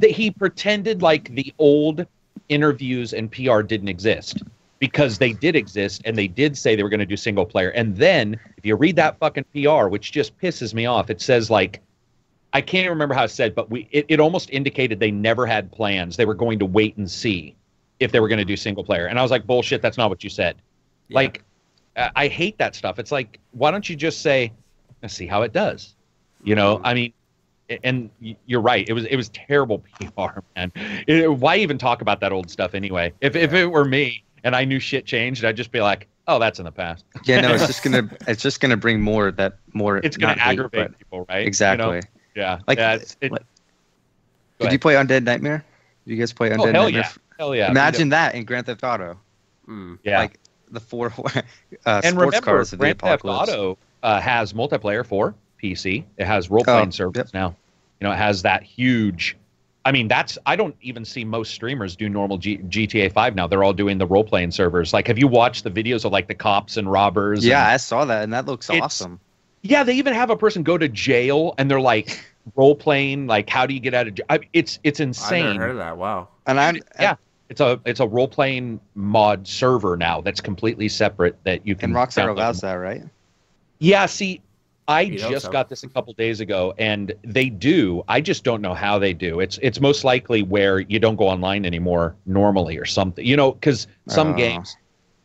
He pretended like the old interviews and PR didn't exist. Because they did exist, and they did say they were going to do single player. And then, if you read that fucking PR, which just pisses me off, it says, like, I can't remember how it said, but it almost indicated they never had plans. They were going to wait and see if they were going to do single player. And I was like, bullshit, that's not what you said. Yeah. Like, I hate that stuff. It's like, why don't you just say, let's see how it does? You know, I mean, and you're right. It was terrible PR, man. Why even talk about that old stuff anyway? If it were me, and I knew shit changed, I'd just be like, "Oh, that's in the past." Yeah, no, it's just gonna bring more. It's gonna aggravate people, right? Exactly. You know? Yeah. Like, did you play Undead Nightmare? Did you guys play Undead Nightmare? Yeah. Hell yeah! Imagine that in Grand Theft Auto. Yeah. Like the 4 and sports remember, cars of the Grand Theft apocalypse. Auto has multiplayer for PC. It has role-playing servers now. You know, it has that huge. I mean, I don't even see most streamers do normal GTA 5 now. They're all doing the role-playing servers. Like, have you watched the videos of, like, the cops and robbers? Yeah, I saw that, and that looks awesome. Yeah, they even have a person go to jail, and they're, like, role-playing, like, how do you get out of jail? It's insane. I've never heard of that. Wow. And it's a role-playing mod server now that's completely separate that you can. And Rockstar allows that, right? Yeah, see, I just got this a couple days ago, and they do. I just don't know how they do. It's most likely where you don't go online anymore normally or something. You know, because some games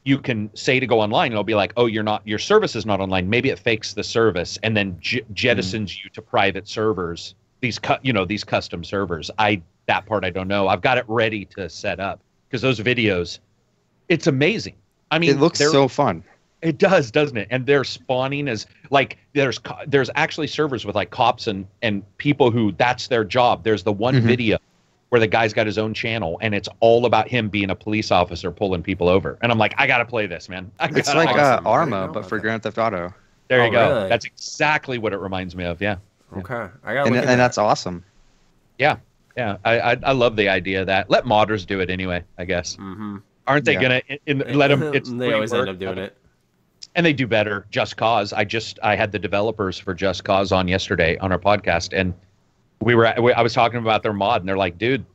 you can say to go online, and it'll be like, oh, your service is not online. Maybe it fakes the service and then jettisons you to private servers. These custom servers. That part I don't know. I've got it ready to set up because those videos, it's amazing. I mean, it looks so fun. It does, doesn't it? And they're spawning as like there's actually servers with like cops and people who that's their job. There's the one video where the guy's got his own channel and it's all about him being a police officer pulling people over. And I'm like, I gotta play this, man. It's like Arma, but for Grand Theft Auto. There you go. Really? That's exactly what it reminds me of. Yeah. Okay, I got. And that's awesome. Yeah, yeah. I love the idea of that. Let modders do it anyway. I guess. Aren't they gonna let them? They always end up doing it. And they do better. Just Cause. I had the developers for Just Cause on yesterday on our podcast, and I was talking about their mod, and they're like, "Dude,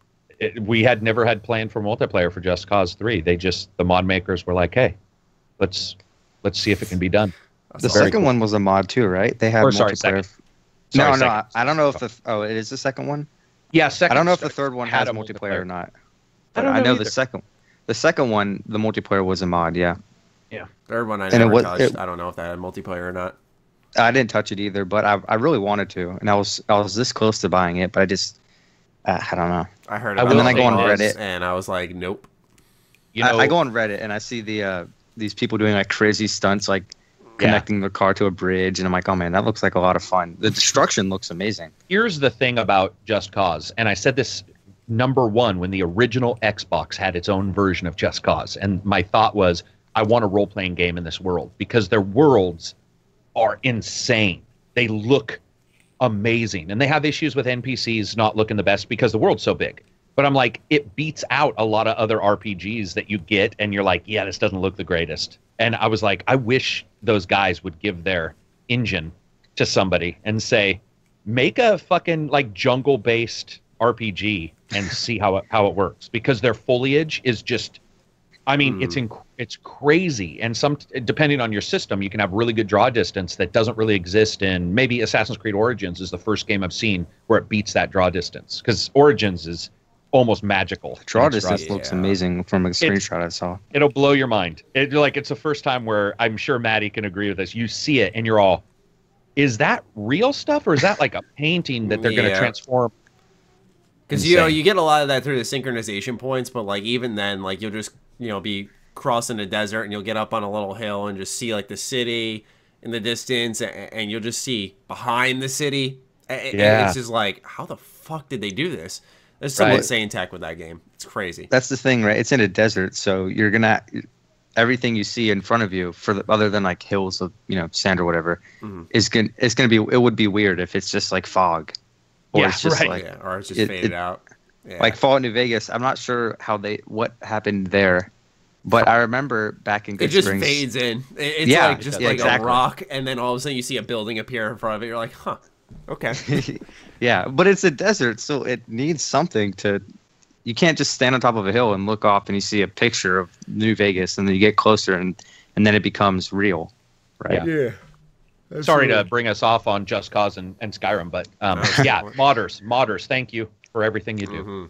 we had never had planned for multiplayer for Just Cause 3. The mod makers were like, hey, let's see if it can be done." The second one was a mod too, right? They had multiplayer. No, I don't know if it is the second one. Yeah, second. I don't know if the third one has multiplayer or not. But I know the second one, the multiplayer was a mod. Yeah. Yeah. Third one I never touched. I don't know if that had multiplayer or not. I didn't touch it either, but I really wanted to, and I was this close to buying it, but I just I don't know. I heard about it, and then I go on Reddit, and I was like, nope. I go on Reddit and I see these people doing like crazy stunts, like connecting their car to a bridge, and I'm like, oh man, that looks like a lot of fun. The destruction looks amazing. Here's the thing about Just Cause, and I said this number one when the original Xbox had its own version of Just Cause, and my thought was, I want a role-playing game in this world because their worlds are insane. They look amazing, and they have issues with NPCs not looking the best because the world's so big. But I'm like, it beats out a lot of other RPGs that you get, and you're like, yeah, this doesn't look the greatest. And I was like, I wish those guys would give their engine to somebody and say, make a fucking like jungle-based RPG and see how it works, because their foliage is just, I mean, it's crazy. And depending on your system, you can have really good draw distance that doesn't really exist in, maybe Assassin's Creed Origins is the first game I've seen where it beats that draw distance, because Origins is almost magical. The draw distance looks amazing from a screenshot I saw. It'll blow your mind. It's the first time where I'm sure Maddie can agree with this. You see it and you're all, is that real stuff or is that like a painting that they're going to transform? Because you get a lot of that through the synchronization points, but like even then, like you'll just be crossing a desert, and you'll get up on a little hill and just see like the city in the distance, and you'll just see behind the city. And it's just like, how the fuck did they do this? There's some insane tech with that game. It's crazy. That's the thing, right? It's in a desert, so you're gonna everything you see in front of you, other than like hills of sand or whatever, it's gonna be. It would be weird if it's just like fog, or it's just or it's just faded out. Yeah. Like Fallout New Vegas, I'm not sure what happened there, but I remember back in Good Springs. It just fades in. It's like a rock, and then all of a sudden you see a building appear in front of it. You're like, huh, okay. Yeah, but it's a desert, so it needs something to. You can't just stand on top of a hill and look off and you see a picture of New Vegas, and then you get closer and then it becomes real, right? Yeah. Sorry to bring us off on Just Cause and Skyrim, but yeah, modders, thank you for everything you do.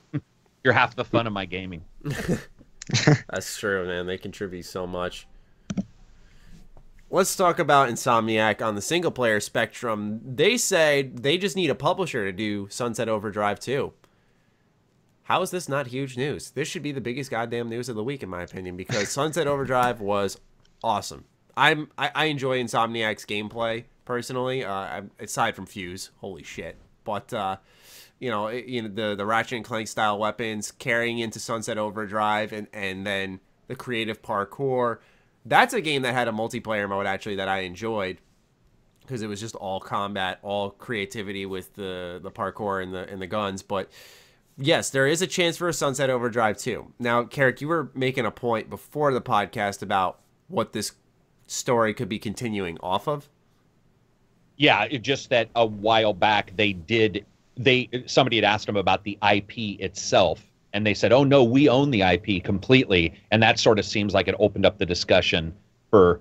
You're half the fun of my gaming. That's true, man. They contribute so much. Let's talk about Insomniac on the single-player spectrum. They say they just need a publisher to do Sunset Overdrive 2. How is this not huge news? This should be the biggest goddamn news of the week, in my opinion, because Sunset Overdrive was awesome. I enjoy Insomniac's gameplay, personally, aside from Fuse. Holy shit. But, the Ratchet and Clank style weapons carrying into Sunset Overdrive and then the creative parkour. That's a game that had a multiplayer mode, actually, that I enjoyed because it was just all combat, all creativity with the parkour and the guns. But yes, there is a chance for a Sunset Overdrive 2. Now, Karak, you were making a point before the podcast about what this story could be continuing off of. Yeah, it just that a while back somebody had asked them about the IP itself, and they said, oh no, we own the IP completely. And that sort of seems like it opened up the discussion for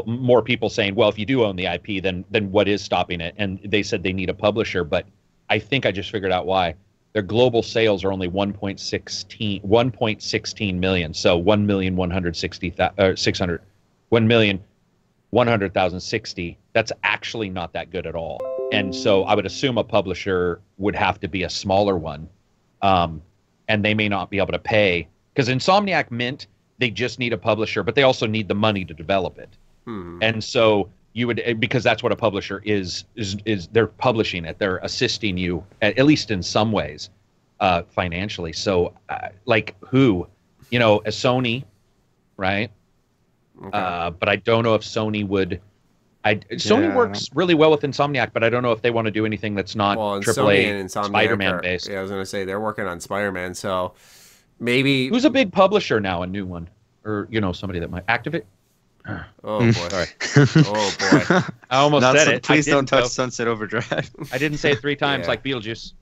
more people saying, well, if you do own the IP, then what is stopping it? And they said they need a publisher, but I think I just figured out why. Their global sales are only 1.16 million, so 1,100,060. That's actually not that good at all. And so I would assume a publisher would have to be a smaller one, and they may not be able to pay, because Insomniac Mint, they just need a publisher, but they also need the money to develop it. And so you would, because that's what a publisher is they're publishing it, they're assisting you at least in some ways financially. So like who, a Sony, right? Okay. But I don't know if Sony would. Sony works really well with Insomniac, but I don't know if they want to do anything that's not AAA Spider-Man based. Yeah, I was going to say they're working on Spider-Man, so maybe. Who's a big publisher now? A new one, or somebody that might Activate. Oh boy! Sorry. Oh boy! I almost said it. Please don't touch Sunset Overdrive. I didn't say it 3 times like Beetlejuice.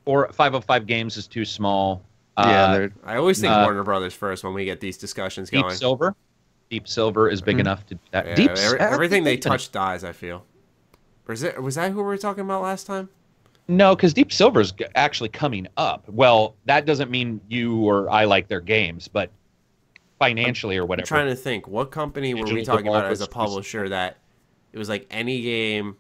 Or 505 Games is too small. I always think Warner Brothers first when we get these discussions going. Deep Silver is big enough to do that. Yeah, everything they touch dies, I feel. Or was that who we were talking about last time? No, because Deep Silver is actually coming up. Well, that doesn't mean you or I like their games, but financially or whatever. I'm trying to think. What company were we talking about as a publisher that it was like any game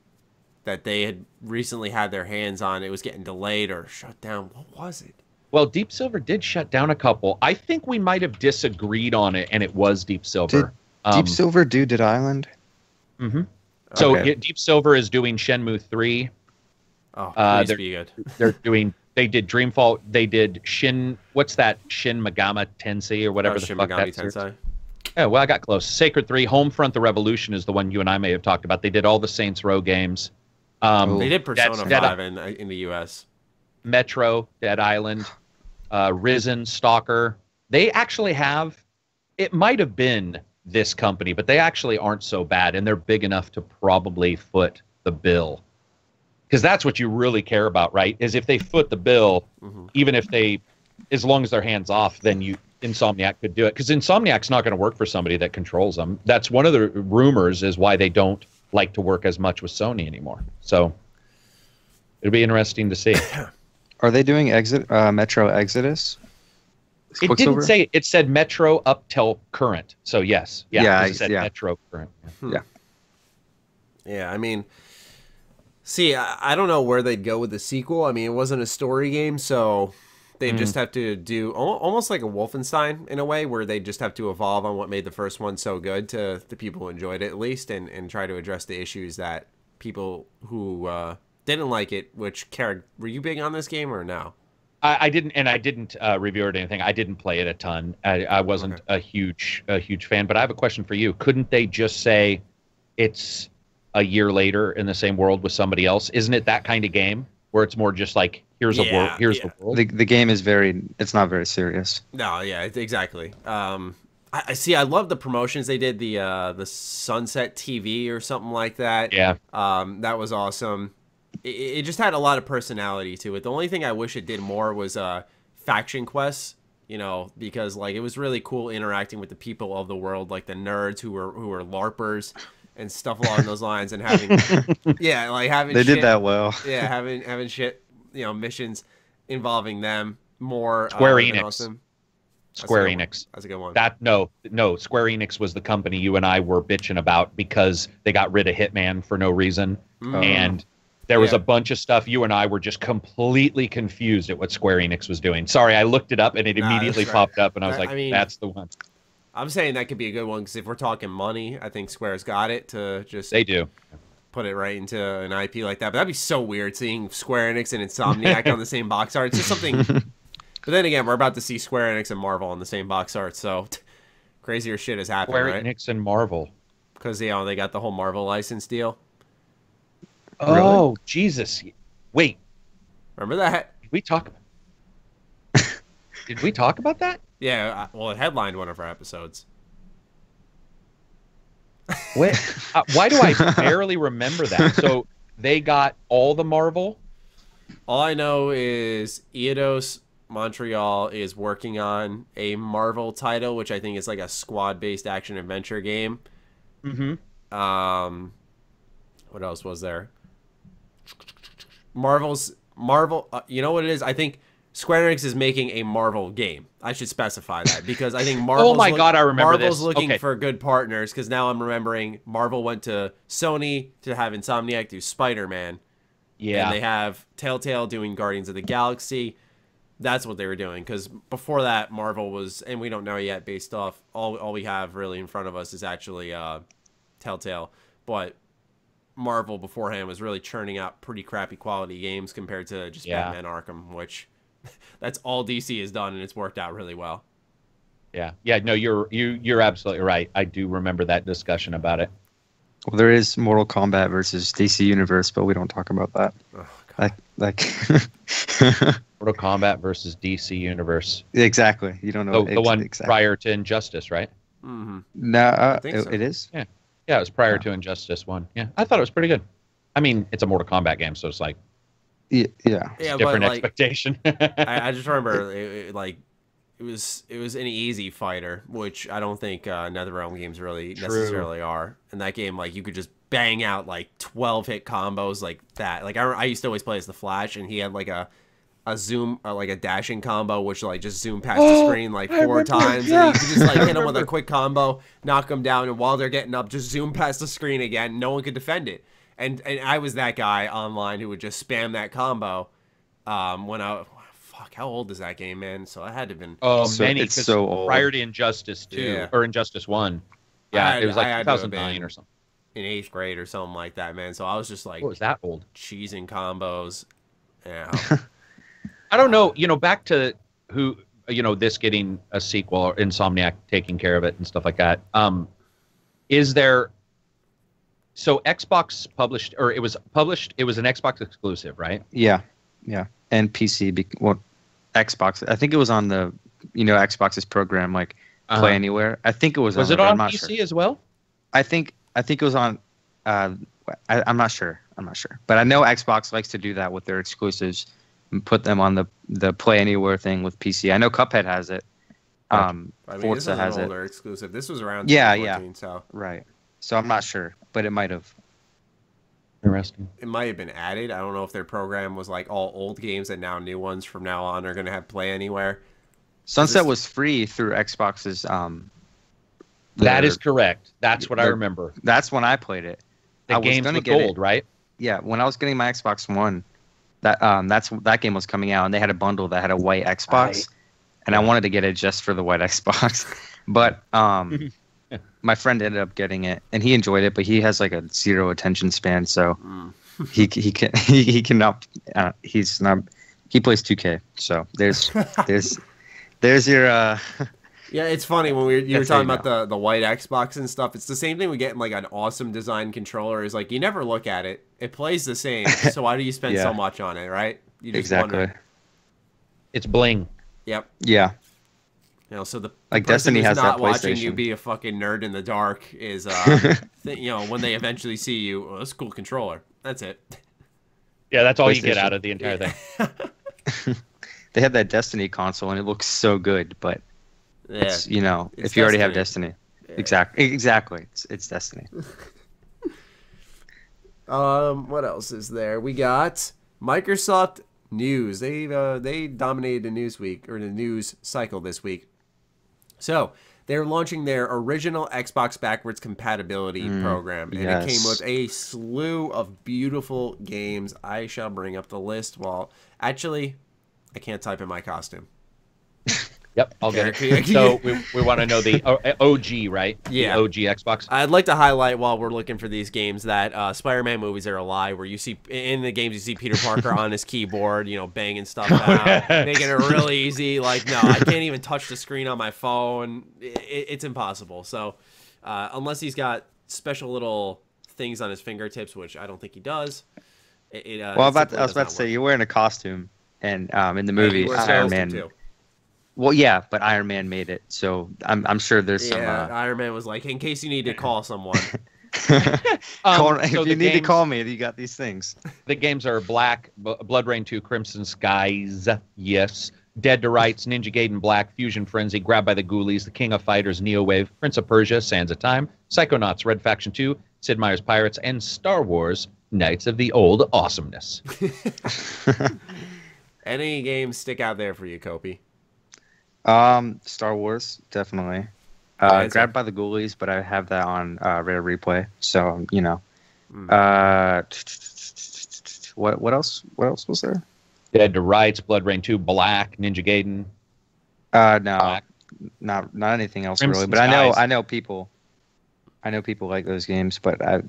that they had recently had their hands on, it was getting delayed or shut down? What was it? Well, Deep Silver did shut down a couple. I think we might have disagreed on it, and it was Deep Silver. Did Deep Silver do Dead Island? Mm-hmm. So okay. Deep Silver is doing Shenmue 3. Oh, please be good. They did Dreamfall. They did what's that? Shin Megami Tensei or whatever the fuck that's. Tensei. Yeah, well, I got close. Sacred 3, Homefront: The Revolution is the one you and I may have talked about. They did all the Saints Row games. They did Persona 5 in the U.S. Metro, Dead Island, Risen, Stalker. They actually have. It might have been this company, but they actually aren't so bad, and they're big enough to probably foot the bill. Because that's what you really care about, right? Is if they foot the bill, even if as long as they're hands off, then Insomniac could do it. Because Insomniac's not going to work for somebody that controls them. That's one of the rumors is why they don't like to work as much with Sony anymore. So it'll be interesting to see. Are they doing Metro Exodus? It didn't say. It said Metro up till current. So yes, it said Metro current. Yeah, I mean. See, I don't know where they'd go with the sequel. I mean, it wasn't a story game, so They just have to do almost like a Wolfenstein in a way, where they just have to evolve on what made the first one so good to the people who enjoyed it at least, and try to address the issues that people who didn't like it. Which, Karak, were you big on this game or no? I didn't review it or anything. I didn't play it a ton. I wasn't a huge fan. But I have a question for you. Couldn't they just say it's a year later in the same world with somebody else? Isn't it that kind of game where it's more just like, here's a world, the world? The game is it's not very serious. No, yeah, exactly. I see. I love the promotions they did. The Sunset TV or something like that. Yeah. That was awesome. It just had a lot of personality to it. The only thing I wish it did more was faction quests. You know, because like it was really cool interacting with the people of the world, like the nerds who were LARPers and stuff along those lines, and having having they did that well. Yeah, having shit, missions involving them more. Square Enix. Awesome. Square Enix. That's a good one. No. Square Enix was the company you and I were bitching about because they got rid of Hitman for no reason, and there was a bunch of stuff. You and I were just completely confused at what Square Enix was doing. Sorry, I looked it up and it immediately popped up, and I was like, "That's the one." I'm saying that could be a good one because if we're talking money, I think Square's got it to just they do put it right into an IP like that. But that'd be so weird seeing Square Enix and Insomniac on the same box art. It's just something. But then again, we're about to see Square Enix and Marvel on the same box art, so crazier shit has happened. Square right? Enix and Marvel, because they got the whole Marvel license deal. Oh really? Jesus! Wait, remember that? Did we talk about that? Yeah, well, it headlined one of our episodes. What? Why do I barely remember that? So they got all the Marvel? All I know is Eidos Montreal is working on a Marvel title, which I think is like a squad-based action-adventure game. Mm-hmm. What else was there? Marvel. You know what it is? I think Square Enix is making a Marvel game. I should specify that because I think Marvel's I remember Marvel's this. looking for good partners because now I'm remembering Marvel went to Sony to have Insomniac do Spider-Man. Yeah. And they have Telltale doing Guardians of the Galaxy. That's what they were doing because before that, Marvel was, and we don't know yet based off, all we have really in front of us is actually Telltale. But Marvel beforehand was really churning out pretty crappy quality games compared to just Batman Arkham, which that's all DC has done, and it's worked out really well. Yeah. No, you're absolutely right. I do remember that discussion about it. Well, there is Mortal Kombat versus DC Universe, but we don't talk about that. Oh, like Mortal Kombat versus DC Universe. Exactly. You don't know the one prior to Injustice, right? Mm-hmm. No, so. It is. Yeah, it was prior to Injustice 1. Yeah, I thought it was pretty good. I mean, it's a Mortal Kombat game, so it's like different expectation. I just remember it was an easy fighter, which I don't think NetherRealm games really necessarily are. And that game, like, you could just bang out like 12 hit combos like that. Like I used to always play as the Flash, and he had like a zoom, like a dashing combo, which like just zoom past the screen like 4 times, and you could just like hit him with a quick combo, knock them down, and while they're getting up, just zoom past the screen again. No one could defend it. And I was that guy online who would just spam that combo. How old is that game, man? So I had to have been. Many. It's so old. Prior to Injustice 2 or Injustice 1. Yeah, it was like 2009 or something. In 8th grade or something like that, man. So I was just like, what was that old? Cheesing combos. Yeah. I don't know. Back to who, this getting a sequel or Insomniac taking care of it and stuff like that. Is there? So Xbox published, or it was an Xbox exclusive, right? Yeah, and PC. Xbox. I think it was on the, Xbox's program, like Play Anywhere. I think it was. Was it on PC as well? I think it was on. I'm not sure. But I know Xbox likes to do that with their exclusives and put them on the Play Anywhere thing with PC. I know Cuphead has it. Forza has it. Older exclusive. This was around 2014, so right. So I'm not sure, but it might have. Interesting. It might have been added. I don't know if their program was like all old games and now new ones from now on are going to have Play Anywhere. Sunset was free through Xbox's. That is correct. That's what I remember. That's when I played it. The games with gold, right? Yeah, when I was getting my Xbox One, that game was coming out, and they had a bundle that had a white Xbox, and I wanted to get it just for the white Xbox, but my friend ended up getting it, and he enjoyed it, but he has like a 0 attention span, so he cannot. He plays 2K, so there's your. Yeah, it's funny when you were talking about the white Xbox and stuff. It's the same thing we get in like an awesome design controller. Is like you never look at it; it plays the same. So why do you spend so much on it, right? You just wonder. It's bling. Yep. Yeah. You know, so the like Destiny has not that watching PlayStation. you be a fucking nerd in the dark is you know, when they eventually see you, oh, that's a cool controller. That's it. Yeah, that's all you get out of the entire thing. They had that Destiny console, and it looks so good, but it's, you know, if you already have Destiny, exactly, it's Destiny. What else is there? We got Microsoft News. They dominated the news week or the news cycle this week. So they're launching their original Xbox backwards compatibility program, and it came with a slew of beautiful games. I shall bring up the list. Well, actually, I can't type in my costume. Yep, I'll get it. So we want to know the OG, right? Yeah. The OG Xbox. I'd like to highlight while we're looking for these games that Spider-Man movies are a lie, where you see in the games you see Peter Parker on his keyboard, you know, banging stuff out, making it really easy. Like, no, I can't even touch the screen on my phone. It's impossible. So unless he's got special little things on his fingertips, which I don't think he does. Well, I was about to say, you're wearing a costume, and in the movie, Iron Man. Too. Well, yeah, but Iron Man made it, so I'm sure there's some. Yeah, Iron Man was like, in case you need to call someone. If you need to call me, you got these things. The games are Black, Blood Rain 2, Crimson Skies, yes, Dead to Rights, Ninja Gaiden Black, Fusion Frenzy, Grabbed by the Ghoulies, The King of Fighters, Neo Wave, Prince of Persia, Sands of Time, Psychonauts, Red Faction 2, Sid Meier's Pirates, and Star Wars, Knights of the Old Awesomeness. Any games stick out there for you, Kopi? Star Wars, definitely. Grabbed by the Ghoulies, but I have that on rare replay, so you know. What else? What else was there? Dead to Rights, Blood Rain 2, Black, Ninja Gaiden. No, Black. not anything else Crimson really. But Skies. I know people like those games, but I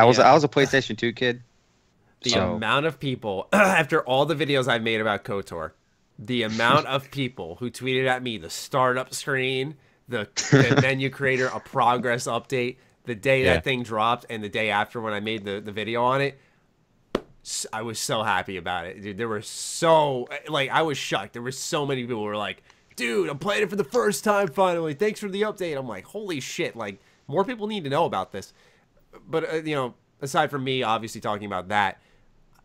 was a PlayStation 2 kid. The amount of people after all the videos I've made about KOTOR. The amount of people who tweeted at me the startup screen, the menu creator, a progress update, the day that thing dropped, and the day after when I made the video on it, I was so happy about it. Dude, there were I was shocked. There were so many people who were like, dude, I'm playing it for the first time finally. Thanks for the update. I'm like, holy shit. Like, more people need to know about this. But, you know, aside from me obviously talking about that,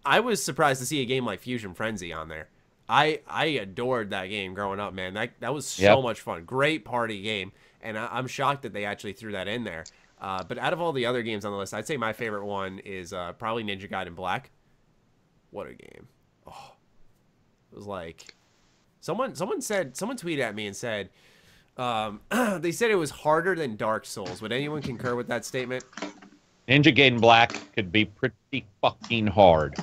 I was surprised to see a game like Fusion Frenzy on there. I adored that game growing up, man. That was so much fun. Great party game. And I'm shocked that they actually threw that in there. But out of all the other games on the list, I'd say my favorite one is probably Ninja Gaiden Black. What a game. Oh, it was like someone tweeted at me and said they said it was harder than Dark Souls. Would anyone concur with that statement? Ninja Gaiden Black could be pretty fucking hard.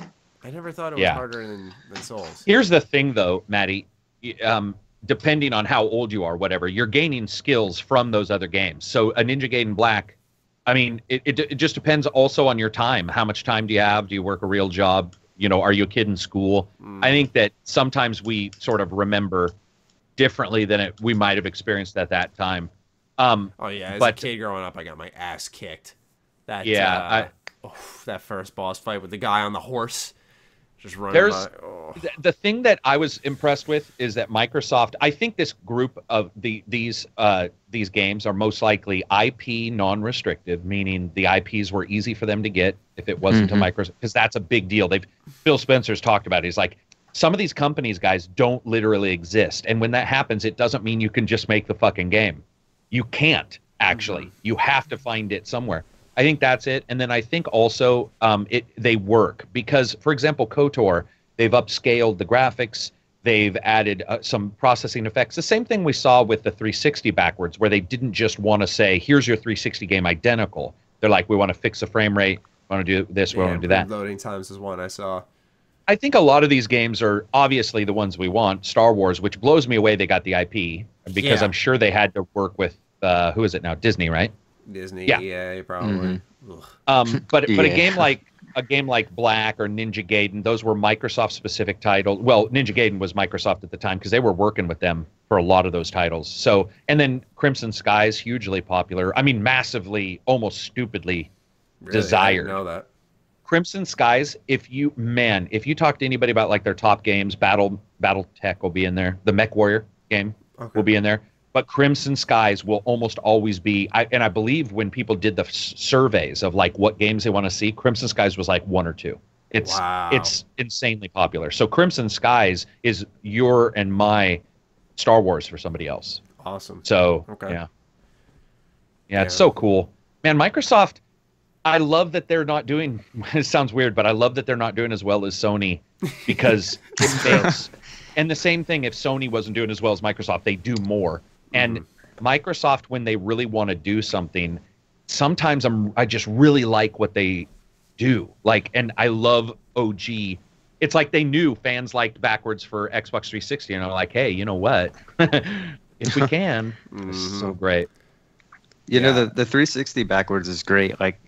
I never thought it was harder than Souls. Here's the thing, though, Maddie. Depending on how old you are, whatever, you're gaining skills from those other games. So a Ninja Gaiden Black, I mean, it just depends also on your time. How much time do you have? Do you work a real job? You know, are you a kid in school? I think that sometimes we sort of remember differently than we might have experienced at that time. As a kid growing up, I got my ass kicked. That first boss fight with the guy on the horse. Just running the thing that I was impressed with is that Microsoft, I think this group of these games are most likely IP non-restrictive, meaning the IPs were easy for them to get if it wasn't to Microsoft, because that's a big deal. Phil Spencer's talked about it. He's like, some of these companies, guys, don't literally exist. And when that happens, it doesn't mean you can just make the fucking game. You can't, actually. You have to find it somewhere. I think that's it. And then I think also they work because, for example, KOTOR, they've upscaled the graphics. They've added some processing effects. The same thing we saw with the 360 backwards, where they didn't just want to say, here's your 360 game identical. They're like, we want to fix the frame rate. We want to do this. We want to do that. Loading times is one I saw. I think a lot of these games are obviously the ones we want. Star Wars, which blows me away they got the IP, because I'm sure they had to work with, who is it now? Disney, right? Disney, Yeah. EA, probably. But a game like Black or Ninja Gaiden, those were Microsoft specific titles. Well, Ninja Gaiden was Microsoft at the time because they were working with them for a lot of those titles. So, and then Crimson Skies, hugely popular. I mean, massively, almost stupidly desired. I didn't know that. Crimson Skies, if you talk to anybody about like their top games, BattleTech will be in there. The Mech Warrior game will be in there. But Crimson Skies will almost always be, and I believe when people did the surveys of like what games they want to see, Crimson Skies was like 1 or 2. It's insanely popular. So Crimson Skies is your and my Star Wars for somebody else. Awesome. So yeah, it's so cool, man. Microsoft, I love that they're not doing. It sounds weird, but I love that they're not doing as well as Sony, because it fails. And the same thing, if Sony wasn't doing as well as Microsoft, they do more. And Microsoft, when they really want to do something, sometimes I just really like what they do. Like, and I love OG. It's like they knew fans liked backwards for Xbox 360, and they're like, hey, you know what? If we can, this is so great. You know, the 360 backwards is great. Like,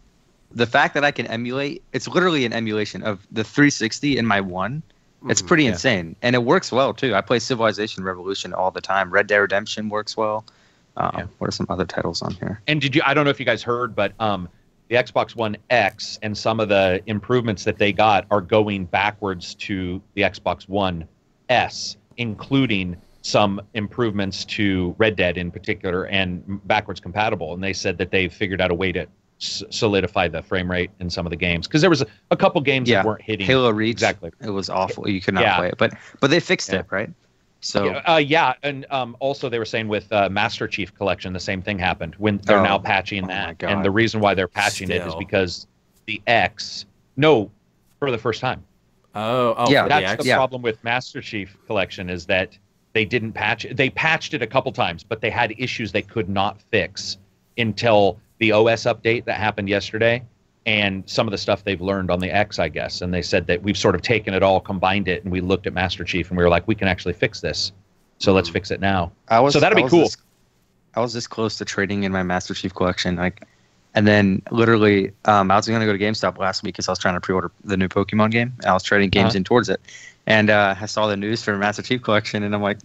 the fact that I can emulate, it's literally an emulation of the 360 in my One. It's pretty insane, and it works well too. I play Civilization Revolution all the time. Red Dead Redemption works well. What are some other titles on here? And I don't know if you guys heard, but the Xbox One X and some of the improvements that they got are going backwards to the Xbox One S, including some improvements to Red Dead in particular and backwards compatible. And they said that they've figured out a way to solidify the frame rate in some of the games, because there was a couple games that weren't hitting. Halo Reach, exactly. It was awful. You could not play it, but they fixed it, right? So and also they were saying with Master Chief Collection, the same thing happened when they're now patching that, and the reason why they're patching it is because the X, for the first time. That's the problem with Master Chief Collection, is that they didn't patch it. They patched it a couple times, but they had issues they could not fix until the OS update that happened yesterday, and some of the stuff they've learned on the X, I guess. And they said that we've sort of taken it all, combined it, and we looked at Master Chief, and we were like, we can actually fix this. So let's fix it now. So that'd be cool. I was this close to trading in my Master Chief Collection, and then literally, I was going to go to GameStop last week because I was trying to pre-order the new Pokemon game. And I was trading games in towards it, and I saw the news for Master Chief Collection, and I'm like,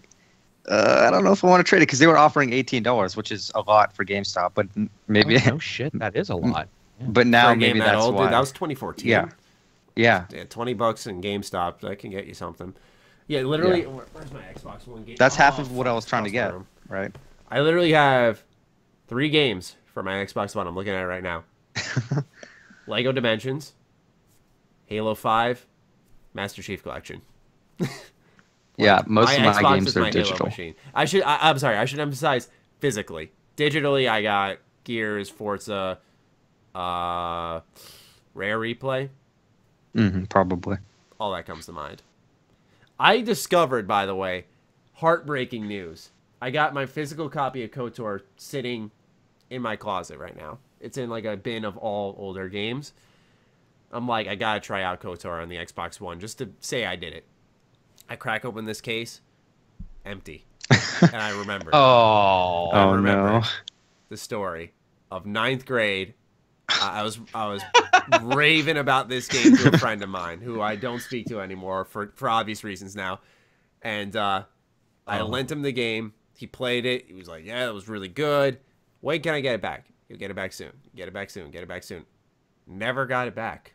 I don't know if I want to trade it, because they were offering $18, which is a lot for GameStop. But maybe no shit, that is a lot. Yeah. But now maybe that's old, why. Dude, that was 2014. Yeah. $20 in GameStop. That can get you something. Yeah, literally. Yeah. Where's my Xbox One game? That's half of what I was trying to get. Right. I literally have 3 games for my Xbox One. I'm looking at it right now. Lego Dimensions, Halo 5, Master Chief Collection. Yeah, most of my Xbox games are digital. I'm sorry. I should emphasize physically. Digitally, I got Gears, Forza, Rare Replay. Probably. All that comes to mind. I discovered, by the way, heartbreaking news. I got my physical copy of KOTOR sitting in my closet right now. It's in like a bin of all older games. I'm like, I gotta try out KOTOR on the Xbox One just to say I did it. I crack open this case, empty, and I remember. I remember the story of 9th grade. I was raving about this game to a friend of mine who I don't speak to anymore for obvious reasons now, and I lent him the game. He played it. He was like, "Yeah, it was really good. When can I get it back? You'll get it back soon. Get it back soon. Get it back soon." Never got it back,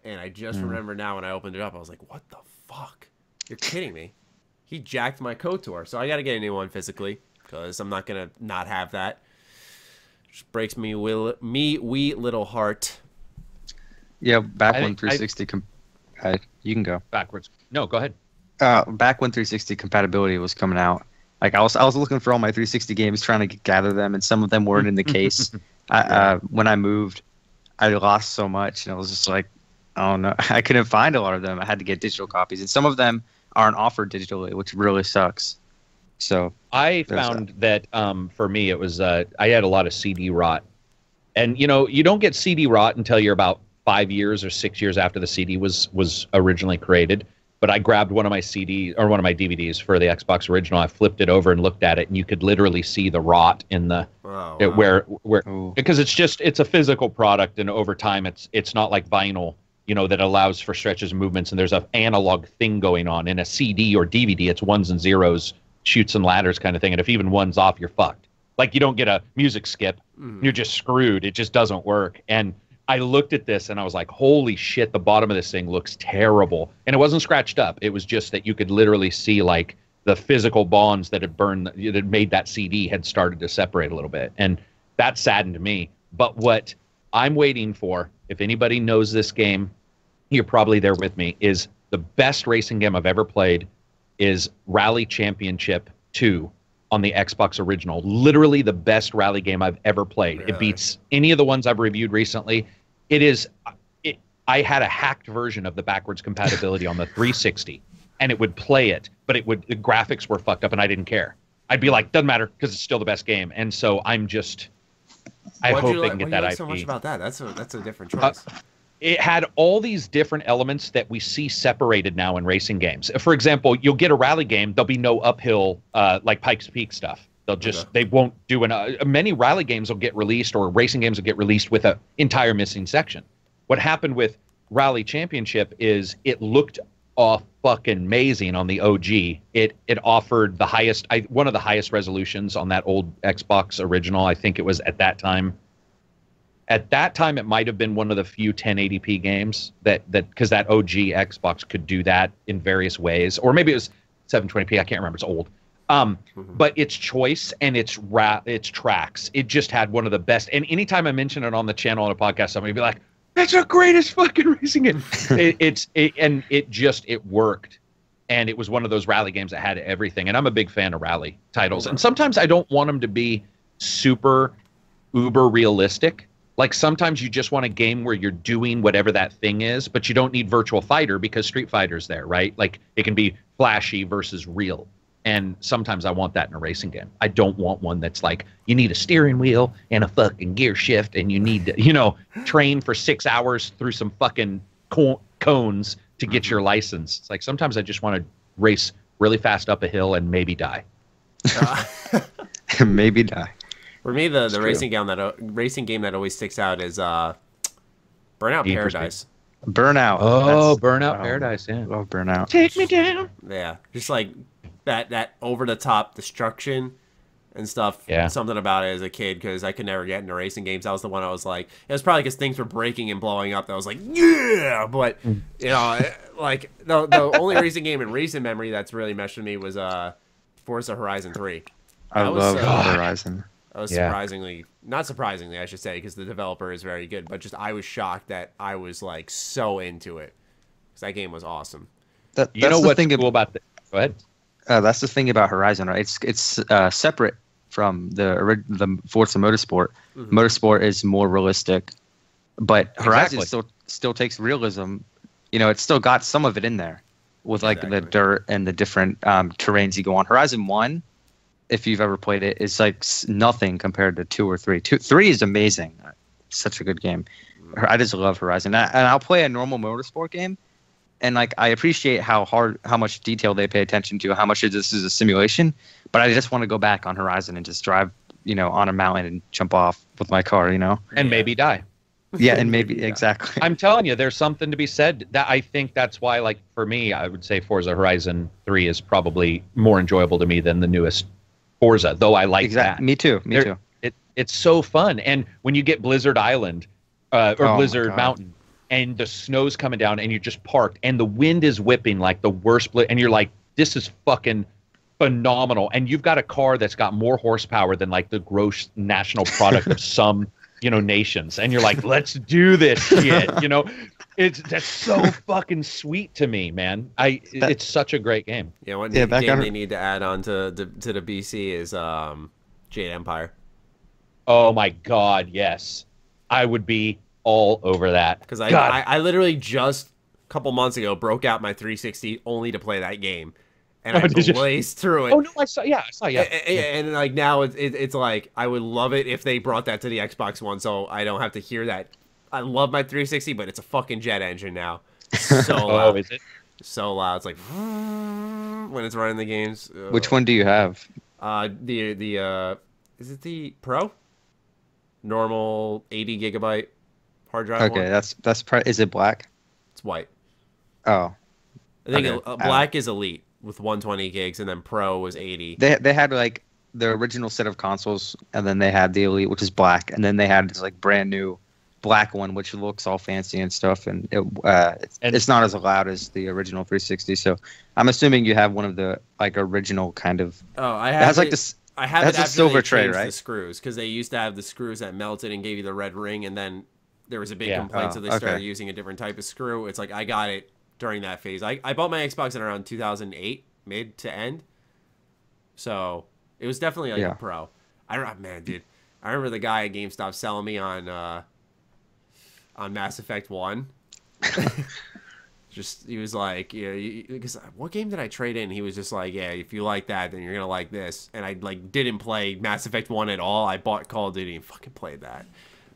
and I just remember now when I opened it up, I was like, "What the fuck? You're kidding me." He jacked my KOTOR, so I got to get a new one physically because I'm not gonna not have that. Just breaks me wee little heart. Yeah, back when 360 you can go backwards. No, go ahead. Back when 360 compatibility was coming out, like I was looking for all my 360 games, trying to gather them, and some of them weren't in the case. When I moved, I lost so much, and I was just like, oh no, I couldn't find a lot of them. I had to get digital copies, and some of them aren't offered digitally, which really sucks. So I found that for me, it was I had a lot of CD rot, and you don't get CD rot until you're about 5 years or 6 years after the CD was originally created. but I grabbed one of my CDs or one of my DVDs for the Xbox original. I flipped it over and looked at it, and you could literally see the rot in the where because it's a physical product, and over time it's not like vinyl, that allows for stretches and movements, and there's an analog thing going on. In a CD or DVD, it's ones and zeros, shoots and ladders kind of thing, and if even one's off, you're fucked. Like, you don't get a music skip. You're just screwed. It just doesn't work. And I looked at this and I was like, holy shit, the bottom of this thing looks terrible. And it wasn't scratched up. It was just that you could literally see like the physical bonds that had made that CD had started to separate a little bit. And that saddened me. But what I'm waiting for, if anybody knows this game, you're probably there with me, is the best racing game I've ever played is Rally Championship 2 on the Xbox original. Literally the best rally game I've ever played. Really? It beats any of the ones I've reviewed recently. I had a hacked version of the backwards compatibility on the 360, and it would play it, but the graphics were fucked up, and I didn't care. I'd be like, doesn't matter, because it's still the best game. And so I hope they can get that IP. So much about that? That's a different choice. It had all these different elements that we see separated now in racing games. For example, you'll get a rally game, there'll be no uphill, like Pikes Peak stuff. They won't do many rally games will get released, or racing games will get released with an entire missing section. What happened with Rally Championship is it looked fucking amazing on the OG. It offered one of the highest resolutions on that old Xbox original. I think it was at that time. At that time, it might have been one of the few 1080p games that because that OG Xbox could do that in various ways, or maybe it was 720p. I can't remember. It's old. But its choice and its tracks, it just had one of the best. And anytime I mention it on the channel on a podcast, somebody would be like, "That's the greatest fucking racing game." It worked, and it was one of those rally games that had everything. And I'm a big fan of rally titles, and sometimes I don't want them to be super uber realistic. Like, sometimes you just want a game where you're doing whatever that thing is, but you don't need Virtual Fighter because Street Fighter's there, right? Like, it can be flashy versus real. And sometimes I want that in a racing game. I don't want one that's like, you need a steering wheel and a fucking gear shift, and you need to, train for 6 hours through some fucking cones to get your license. It's like, sometimes I just want to race really fast up a hill and maybe die. Maybe die. For me, the racing game that always sticks out is Burnout Paradise. Burnout. Oh, Burnout Paradise, yeah. Love Burnout. Take me down. Yeah, just like that over-the-top destruction and stuff. Yeah. Something about it as a kid, because I could never get into racing games. That was the one I was like, it was probably because things were breaking and blowing up that I was like, yeah! But, like, the only racing game in recent memory that's really meshed with me was Forza Horizon 3. I love Horizon. I was not surprisingly, I should say, because the developer is very good, but just I was shocked that I was like so into it, because that game was awesome. That's what's cool about the? Go ahead. That's the thing about Horizon, right? It's separate from the Forza Motorsport. Mm-hmm. Motorsport is more realistic, but Horizon still takes realism. It's still got some of it in there with like the dirt and the different terrains you go on. Horizon 1, if you've ever played it, is like nothing compared to 2 or 3. 3 is amazing. Such a good game. I just love Horizon. And I'll play a normal motorsport game, and like I appreciate how much detail they pay attention to, how much of this is a simulation. But I just want to go back on Horizon and just drive, on a mountain and jump off with my car, and maybe die. Yeah, and maybe exactly. I'm telling you, there's something to be said. That I think that's why, like, for me, I would say Forza Horizon 3 is probably more enjoyable to me than the newest Forza, though I like that. Me too. It's so fun. And when you get Blizzard Island Blizzard Mountain, and the snow's coming down, and you're just parked, and the wind is whipping like the worst, and you're like, this is fucking phenomenal. And you've got a car that's got more horsepower than like the gross national product of some nations, and you're like, let's do this shit. That's so fucking sweet to me, man. It's such a great game. Yeah, one game they need to add on to the BC is Jade Empire. Oh my god, yes. I would be all over that. Because I literally just a couple months ago broke out my 360 only to play that game. And I blazed through it. Oh no, I saw. And like now it's like I would love it if they brought that to the Xbox One, so I don't have to hear that. I love my 360, but it's a fucking jet engine now. So oh, is it? So loud. It's like when it's running the games. Ugh. Which one do you have? Is it the Pro? Normal 80 gigabyte hard drive. Okay, one? is it black? It's white. Oh, I think okay. black is Elite with 120 gigs, and then Pro was 80. They had like the original set of consoles, and then they had the Elite, which is black, and then they had this like brand new black one, which looks all fancy and stuff, and it's not as loud as the original 360. So I'm assuming you have one of the like original kind of. Oh, I have. It has like this. I have it has it a after silver they tray, changed right? the screws, because they used to have the screws that melted and gave you the red ring, and then there was a big Yeah. complaint, Oh, so they okay. started using a different type of screw. It's like I got it during that phase. I bought my Xbox in around 2008, mid to end. So it was definitely like Yeah. a Pro. Man, dude, I remember the guy at GameStop selling me on Mass Effect 1. Just, he was like, yeah, because what game did I trade in? He was just like, yeah, if you like that, then you're gonna like this. And I like didn't play Mass Effect 1 at all. I bought Call of Duty and fucking played that.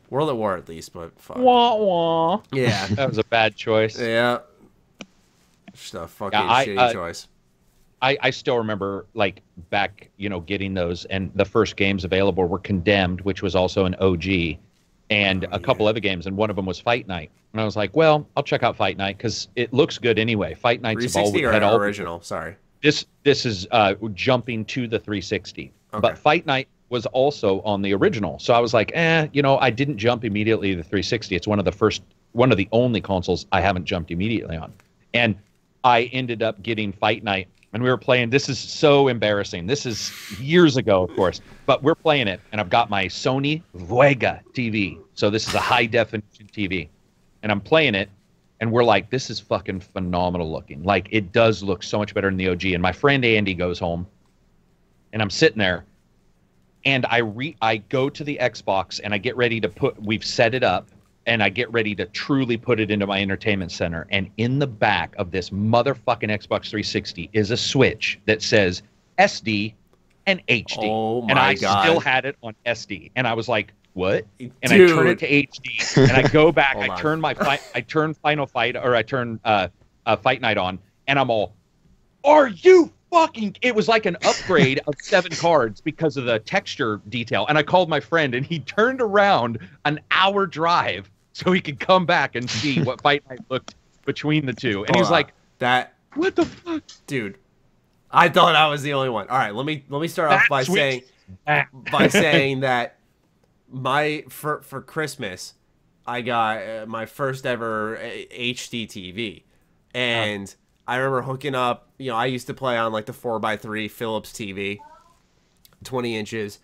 World at War at least, but fuck. Wah, wah. Yeah. That was a bad choice. Yeah. Just a fucking Yeah, shitty choice. I still remember like back, getting those, and the first games available were Condemned, which was also an OG, and a couple other games, and one of them was Fight Night. And I was like, well, I'll check out Fight Night because it looks good anyway. Fight Nights have 360 always had or all original? Sorry. This is jumping to the 360, Okay. but Fight Night was also on the original. So I was like, I didn't jump immediately to the 360. It's one of the only consoles I haven't jumped immediately on, and I ended up getting Fight Night. And we were playing, this is so embarrassing. This is years ago, of course, but we're playing it, and I've got my Sony Vega TV. So this is a high-definition TV. And I'm playing it, and we're like, this is fucking phenomenal looking. Like, it does look so much better than the OG. And my friend Andy goes home, and I'm sitting there, and I go to the Xbox, and I get ready to we've set it up, and I get ready to truly put it into my entertainment center. And in the back of this motherfucking Xbox 360 is a switch that says SD and HD. Oh my and I God. still had it on SD. And I was like, what? And Dude. I turn it to HD, and I go back, Hold I on. turn Final Fight, or I turn Fight Night on, and I'm all, are you fucking, it was like an upgrade of 7 cards because of the texture detail. And I called my friend, and he turned around an hour drive so he could come back and see what Fight Night looked between the two. And he was Hold on. like, that, what the fuck? dude, I thought I was the only one. All right, let me start off by saying that for Christmas I got my first ever HD TV, and I remember hooking up. I used to play on like the 4x3 Philips TV, 20 inches,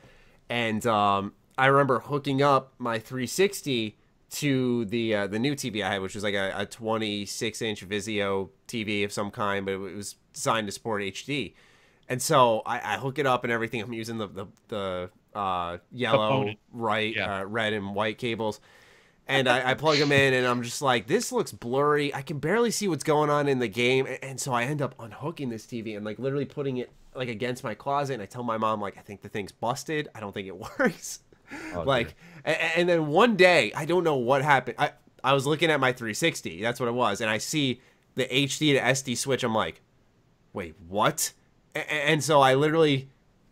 and I remember hooking up my 360 to the new TV I had, which was like a 26-inch Vizio TV of some kind, but it was designed to support HD. And so I hook it up and everything. I'm using the yellow, red, and white cables. And I plug them in, and I'm just like, this looks blurry. I can barely see what's going on in the game. And so I end up unhooking this TV and like literally putting it like against my closet. And I tell my mom, like, I think the thing's busted. I don't think it works. Oh, like, and then one day, I don't know what happened. I was looking at my 360. That's what it was. And I see the HD to SD switch. I'm like, wait, what? And so I literally,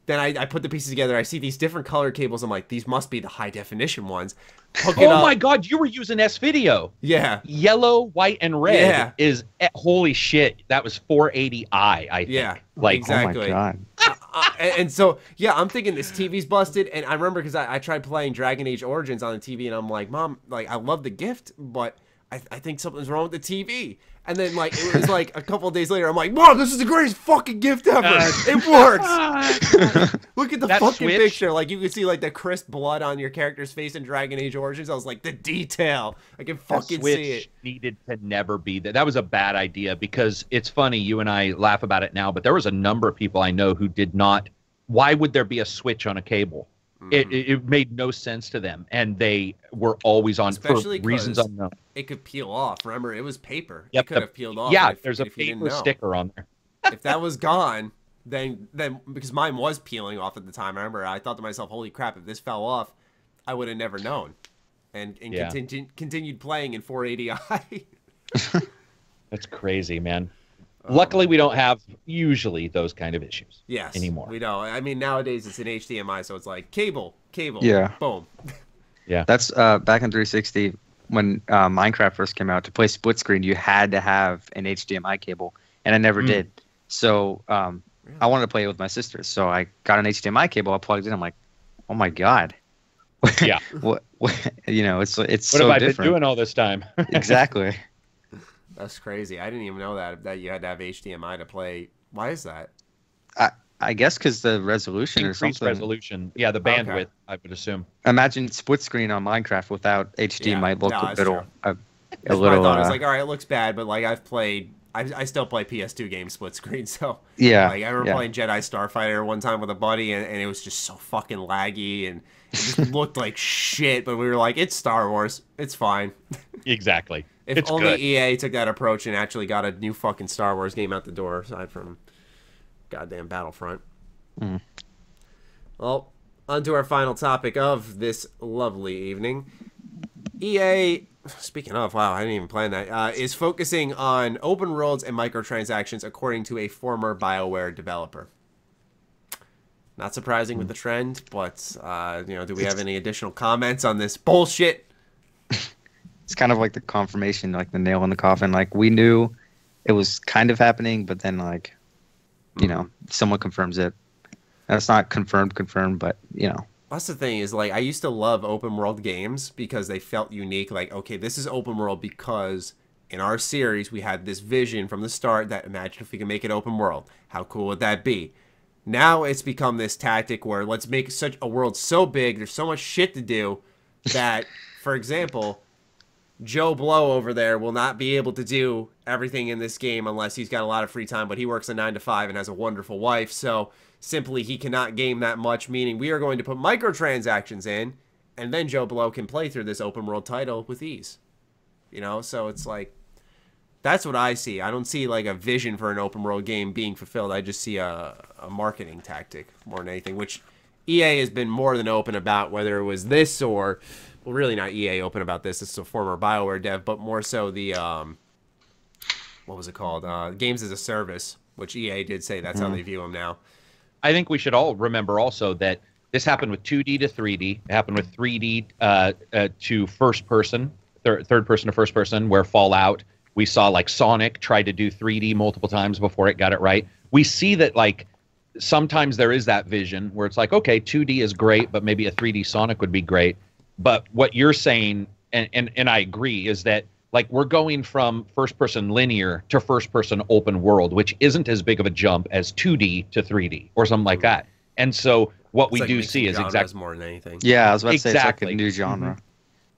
then I put the pieces together. I see these different color cables. I'm like, these must be the high definition ones. Hook it Oh up. my God, you were using S-Video. Yeah. Yellow, white, and red Yeah. is, holy shit, that was 480i, I think. Yeah, Like, exactly. Oh my God. And so, yeah, I'm thinking this TV's busted. And I remember because I tried playing Dragon Age Origins on the TV, and I'm like, Mom, like, I love the gift, but I think something's wrong with the TV. And then, like, it was like a couple of days later, I'm like, Mom, this is the greatest fucking gift ever. It works. Look at the That fucking switch- picture. Like, you can see, like, the crisp blood on your character's face in Dragon Age Origins. I was like, the detail. I can That fucking switch see it. needed to never be there. That was a bad idea, because it's funny, you and I laugh about it now, but there was a number of people I know who did not. Why would there be a switch on a cable? It made no sense to them, and they were always on Especially for reasons 'cause unknown. It could peel off. Remember, it was paper. Yep, It could have peeled off. Yeah, if, there's a if you didn't paper know. sticker on there. If that was gone, then because mine was peeling off at the time. I remember I thought to myself, holy crap, if this fell off, I would have never known. And Yeah. continued playing in 480i. That's crazy, man. Luckily, we don't have usually those kind of issues anymore. We don't. I mean, nowadays it's an HDMI, so it's like cable, Yeah. boom. Yeah. That's back in 360 when Minecraft first came out. To play split screen, you had to have an HDMI cable, and I never did. So I wanted to play it with my sister, so I got an HDMI cable. I plugged in. I'm like, oh my god. Yeah. what it's so What have I different. been doing all this time? Exactly. That's crazy. I didn't even know that you had to have HDMI to play. Why is that? I guess because the resolution or Increased something. resolution. Yeah, the bandwidth, I would assume. Imagine split screen on Minecraft without HDMI. Might look that's a little. true. A little. I thought it was like, all right, it looks bad, but like I still play PS2 games split screen, so yeah. Like I remember playing Jedi Starfighter one time with a buddy, and it was just so fucking laggy, and it just looked like shit. But we were like, it's Star Wars, it's fine. Exactly. If it's only good. EA took that approach and actually got a new fucking Star Wars game out the door, aside from goddamn Battlefront. Well, on to our final topic of this lovely evening. EA, speaking of, wow, I didn't even plan that, is focusing on open worlds and microtransactions according to a former BioWare developer. Not surprising with the trend, but, do we have any additional comments on this bullshit? It's kind of like the confirmation, like the nail in the coffin. Like we knew it was kind of happening, but then like, someone confirms it. And it's not confirmed, but That's the thing is, like, I used to love open world games because they felt unique. Like, okay, this is open world because in our series we had this vision from the start that imagine if we can make it open world. How cool would that be? Now it's become this tactic where let's make such a world so big, there's so much shit to do that, for example, Joe Blow over there will not be able to do everything in this game unless he's got a lot of free time, but he works a 9 to 5 and has a wonderful wife, so simply he cannot game that much, meaning we are going to put microtransactions in, and then Joe Blow can play through this open world title with ease. So it's like, that's what I see. I don't see like a vision for an open world game being fulfilled. I just see a marketing tactic more than anything, which EA has been more than open about, whether it was this or, well, really not EA open about this. This is a former BioWare dev, but more so the, what was it called? Games as a Service, which EA did say that's how they view them now. I think we should all remember also that this happened with 2D to 3D. It happened with 3D to first person, third person to first person, where Fallout, we saw like Sonic try to do 3D multiple times before it got it right. We see that like sometimes there is that vision where it's like, okay, 2D is great, but maybe a 3D Sonic would be great. But what you're saying, and I agree, is that like we're going from first person linear to first person open world, which isn't as big of a jump as 2D to 3D or something like that. And so what we do see is exactly more than anything. Yeah, I was about to say it's like a new genre.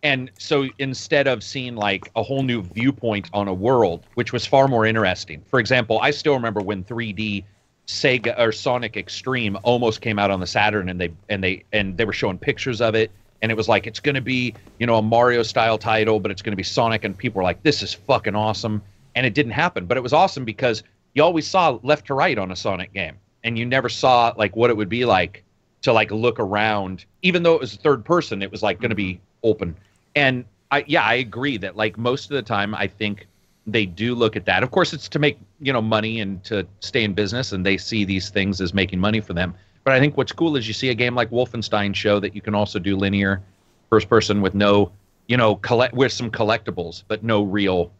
And so instead of seeing like a whole new viewpoint on a world, which was far more interesting. For example, I still remember when 3D Sega or Sonic Extreme almost came out on the Saturn, and they were showing pictures of it, and it was like it's going to be, a Mario style title, but it's going to be Sonic, and people were like, this is fucking awesome. And it didn't happen, but it was awesome because you always saw left to right on a Sonic game, and you never saw like what it would be like to like look around. Even though it was third person, it was like going to be open. And I agree that like most of the time I think they do look at that. Of course, it's to make money and to stay in business, and they see these things as making money for them. But I think what's cool is you see a game like Wolfenstein show that you can also do linear first person with no with some collectibles, but no real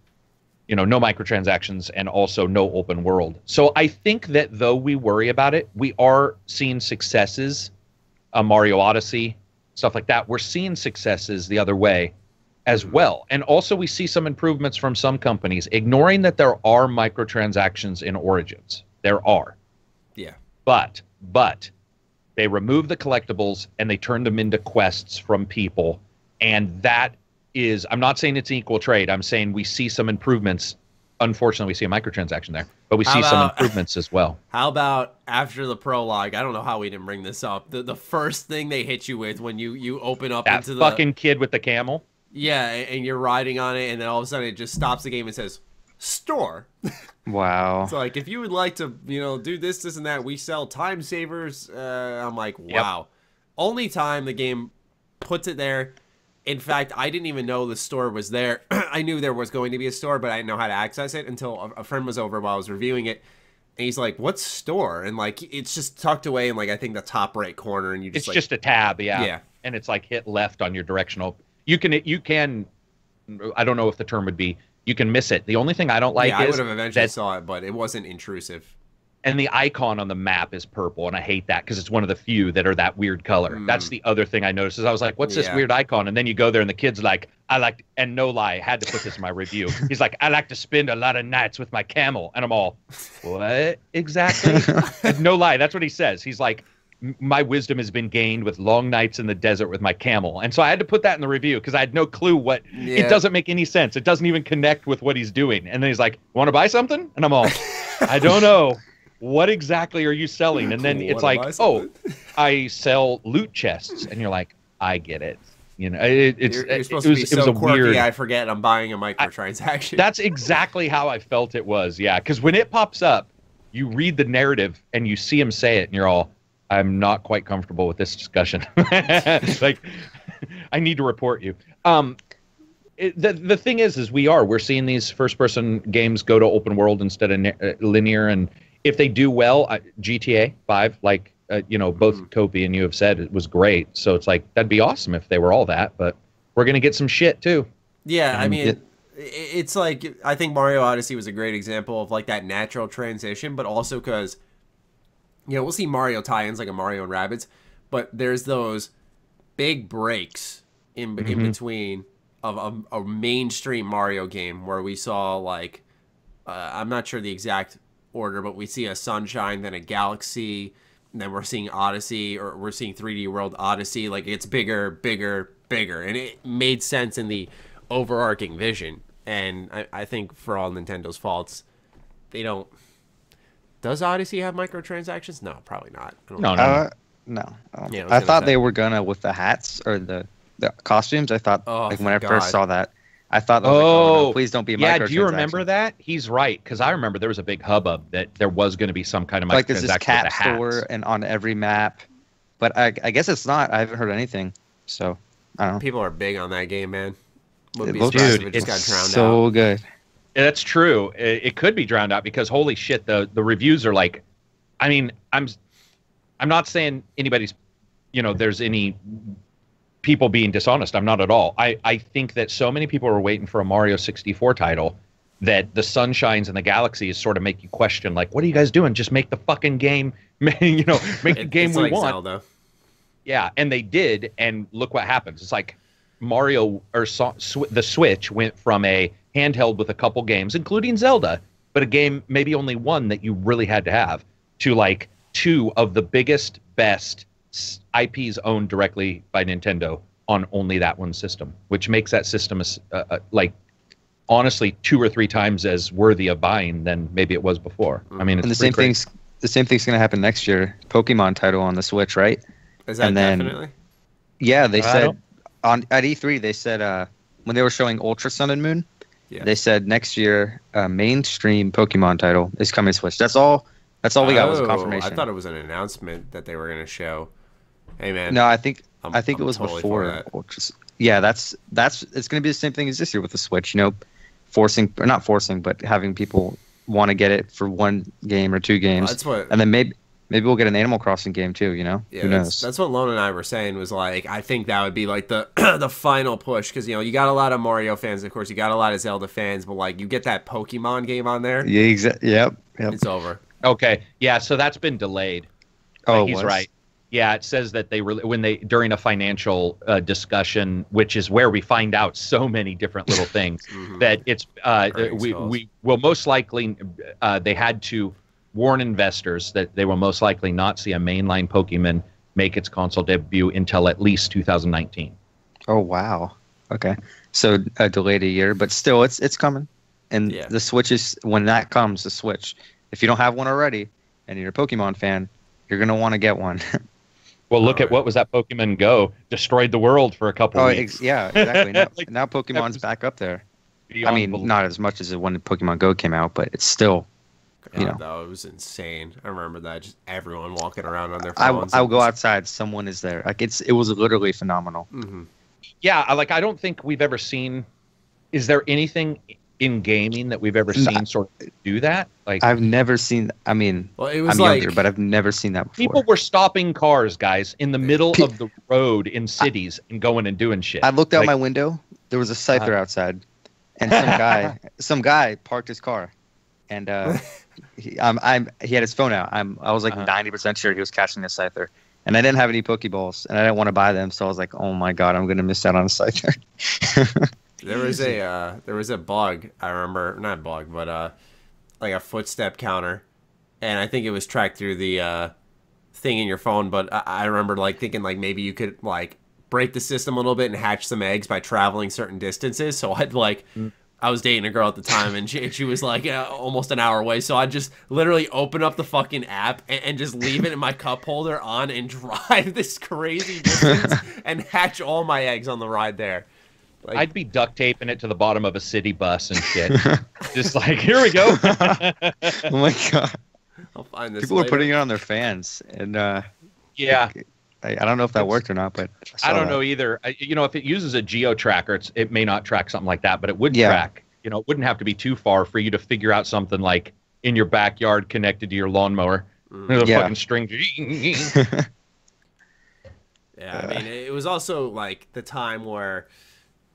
no microtransactions, and also no open world. So I think that though we worry about it, we are seeing successes. Mario Odyssey, stuff like that. We're seeing successes the other way as well. And also we see some improvements from some companies, ignoring that there are microtransactions in Origins. There are. Yeah. But they remove the collectibles and they turn them into quests from people. And that is, I'm not saying it's equal trade. I'm saying we see some improvements. Unfortunately, we see a microtransaction there, but we see some improvements as well. How about after the prologue? I don't know how we didn't bring this up. The first thing they hit you with when you open up that into the fucking kid with the camel. Yeah, and you're riding on it, and then all of a sudden it just stops the game and says, store. Wow. It's like, if you would like to, do this, and that, we sell time savers. I'm like, wow. Yep. Only time the game puts it there. In fact, I didn't even know the store was there. I knew there was going to be a store, but I didn't know how to access it until a friend was over while I was reviewing it. And he's like, "What store?" And like, it's just tucked away in like I think the top right corner, and you just It's just a tab, yeah. Yeah. And it's like hit left on your directional. You can. I don't know if the term would be. You can miss it. The only thing I don't like I is would have eventually that, saw it, but it wasn't intrusive. and the icon on the map is purple, and I hate that because it's one of the few that are that weird color. That's the other thing I noticed. Is I was like, "What's this weird icon?" And then you go there, and the kid's like, "I like," and no lie, I had to put this in my review. He's like, "I like to spend a lot of nights with my camel," and I'm all, "What exactly?" No lie, that's what he says. He's like, "My wisdom has been gained with long nights in the desert with my camel," and so I had to put that in the review because I had no clue what. Yeah. It doesn't make any sense. It doesn't even connect with what he's doing. And then he's like, "Want to buy something?" And I'm all, "I don't know. What exactly are you selling?" And then it's like, "Oh, I sell loot chests," and you're like, "I get it." You know, You're supposed to be so quirky. Weird. I forget I'm buying a microtransaction. That's exactly how I felt it was. Yeah, because when it pops up, you read the narrative and you see him say it, and you're all, "I'm not quite comfortable with this discussion." Like, I need to report you. The thing is we're seeing these first-person games go to open world instead of linear, and if they do well, GTA 5, like both Kopi and you have said, it was great. So it's like that'd be awesome if they were all that, but we're gonna get some shit too. Yeah, I mean, it's like I think Mario Odyssey was a great example of like that natural transition, but also because we'll see Mario tie-ins like a Mario and Rabbids, but there's those big breaks in between of a mainstream Mario game where we saw like I'm not sure the exact order, but we see a Sunshine, then a Galaxy, and then we're seeing Odyssey, or we're seeing 3D World Odyssey. Like, it's bigger, bigger, bigger, and it made sense in the overarching vision. And I think for all Nintendo's faults, they don't. Does Odyssey have microtransactions? No, probably not. No. Yeah, I thought they were gonna with the hats or the costumes. I thought when I first saw that, I thought, no, please don't be microtransactions. Do you remember that? He's right, because I remember there was a big hubbub that there was going to be some kind of microtransaction. Like there's this cap store and on every map, but I guess it's not. I haven't heard anything, so I don't know. People are big on that game, man. It looks so good. That's true. It could be drowned out because holy shit, the reviews are like, I mean, I'm not saying anybody's, there's any people being dishonest. I'm not at all. I think that so many people are waiting for a Mario 64 title that the Sunshines and the Galaxies sort of make you question, like, what are you guys doing? Just make the fucking game, make the game we want. Zelda. Yeah, and they did, and look what happens. It's like Mario or the Switch went from a handheld with a couple games, including Zelda, but a game maybe only one that you really had to have, to like two of the biggest, best IPs owned directly by Nintendo on only that one system, which makes that system like honestly 2 or 3 times as worthy of buying than maybe it was before. I mean, it's and the same thing's going to happen next year. Pokemon title on the Switch, right? Is that definitely? Yeah, they said at E3 they said when they were showing Ultra Sun and Moon, they said next year mainstream Pokemon title is coming to Switch. That's all we got was confirmation. I thought it was an announcement that they were going to show. Hey man. No, I think it was totally before. Yeah, that's it's going to be the same thing as this year with the Switch. Forcing or not forcing, but having people want to get it for one game or 2 games. That's what. And then maybe we'll get an Animal Crossing game too. Yeah, who knows? That's what Lone and I were saying. Was like I think that would be like the the final push because you got a lot of Mario fans, of course. You got a lot of Zelda fans, but like you get that Pokemon game on there. Yeah, exactly. Yep. It's over. Okay, yeah, so that's been delayed. Oh, he's right. Yeah, it says that during a financial discussion, which is where we find out so many different little things, that it's we will most likely they had to warn investors that they will most likely not see a mainline Pokemon make its console debut until at least 2019. Oh wow. Okay, so delayed a year, but still, it's coming. And the Switch is when that comes. The Switch. If you don't have one already and you're a Pokemon fan, you're going to want to get one. Well, look at what was that Pokemon Go? Destroyed the world for a couple weeks. Yeah, exactly. Now Pokemon's back up there. I mean, not as much as when Pokemon Go came out, but it's still, God, though, it was insane. I remember that. Just everyone walking around on their phones. I'll go outside. Someone is there. Like it was literally phenomenal. Yeah, I don't think we've ever seen. Is there anything in gaming that we've ever seen sort of do that? Like, I've never seen. I mean, Well, it was I'm like younger, but I've never seen that before. people were stopping cars, guys, in the middle of the road in cities and going and doing shit. I looked out Like, my window. There was a scyther outside, and some guy parked his car, and he had his phone out. I was like 90% sure he was catching a scyther, and I didn't have any Pokeballs, and I didn't want to buy them, so I was like, oh my god, I'm gonna miss out on a scyther. there was a bug, I remember, not bug, but like a footstep counter, and I think it was tracked through the thing in your phone. But I remember like thinking like maybe you could like break the system a little bit and hatch some eggs by traveling certain distances. So I'd like. I was dating a girl at the time, and she was like almost an hour away. So I'd just literally open up the fucking app and just leave it in my cup holder on and drive this crazy distance and hatch all my eggs on the ride there. Like, I'd be duct taping it to the bottom of a city bus and shit. Just like, here we go. Oh my god! I'll find this. People were putting it on their fans, and Yeah. I don't know if that worked or not, but I don't know either. If it uses a geo tracker, it may not track something like that, but it would track. It wouldn't have to be too far for you to figure out something like in your backyard connected to your lawnmower. Fucking string. Yeah, I mean, it was also like the time where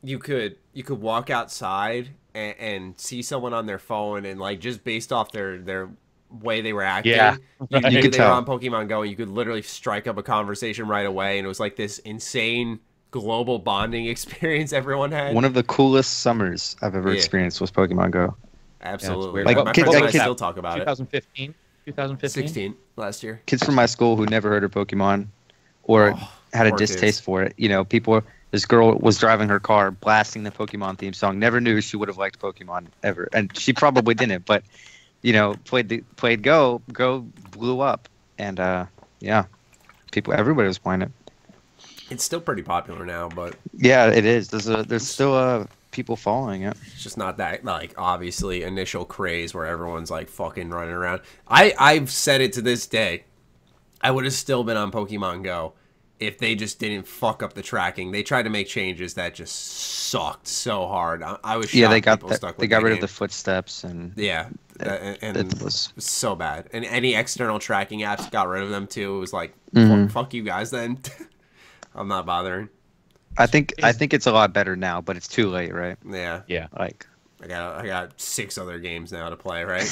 you could walk outside and see someone on their phone, and like just based off their way they were acting, you knew could they were tell. on Pokemon Go, and you could literally strike up a conversation right away, and it was like this insane global bonding experience everyone had. One of the coolest summers I've ever experienced was Pokemon Go. Absolutely. Yeah, Like, my kids- friends and I kids- still talk about 2015? 2015? 16 last year. Kids from my school who never heard of Pokemon or had a poor distaste kids. for it. This girl was driving her car, blasting the Pokemon theme song. Never knew she would have liked Pokemon ever, and she probably didn't. But played Go blew up, and everybody was playing it. It's still pretty popular now, but Yeah, it is. There's still people following it. it's just not that like obviously initial craze where everyone's like fucking running around. I've said it to this day. I would have still been on Pokemon Go if they just didn't fuck up the tracking. They tried to make changes that just sucked so hard. I was shocked Yeah, they got people stuck with they got the rid game. of the footsteps and and it was so bad. And any external tracking apps got rid of them too. It was like fuck you guys then. I'm not bothering. I think it's a lot better now, but it's too late, right? Yeah. Yeah. Like I got 6 other games now to play, right?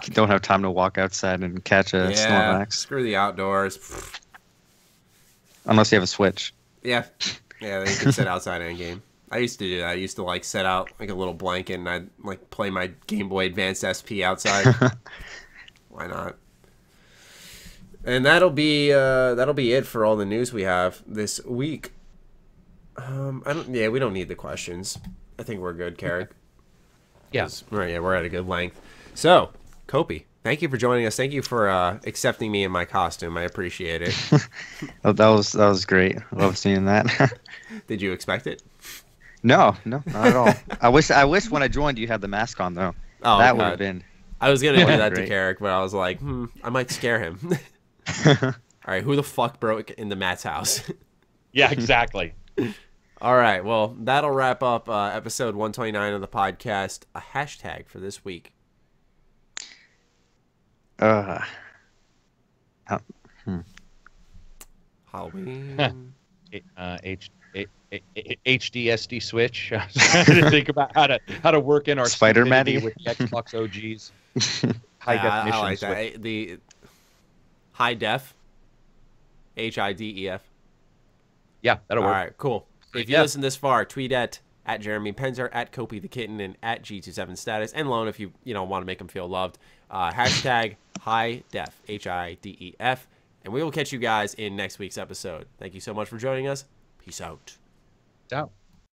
you don't have time to walk outside and catch a Snorlax Screw the outdoors. unless you have a Switch. Yeah. Yeah, they can sit outside in game. I used to do that. I used to like set out like a little blanket and I'd like play my Game Boy Advance SP outside. Why not? And that'll be it for all the news we have this week. We don't need the questions. I think we're good, Karak. Yeah. We're at a good length. So, Kopi, thank you for joining us. Thank you for accepting me in my costume. I appreciate it. Oh, that was great. I love seeing that. Did you expect it? No, not at all. I wish when I joined you had the mask on though. Oh, that would God. have been. I was gonna do that Great. to Karak, but I was like, I might scare him. All right, who the fuck broke into Matt's house? Yeah, exactly. All right, well, that'll wrap up episode 129 of the podcast. A hashtag for this week. Halloween. HDSD switch. I was trying to think about how to work in our Spider stupidity Matty. with the Xbox OGs. High I definition like switch. that. The high def. HIDEF. Yeah, that'll All work. right, cool. If you Yeah. listen this far, tweet at Jeremy Penzer, at Kopi the Kitten, and at G27status, and Lone if you want to make them feel loved. Hashtag high def, HIDEF, and we will catch you guys in next week's episode. Thank you so much for joining us. Peace out. Out.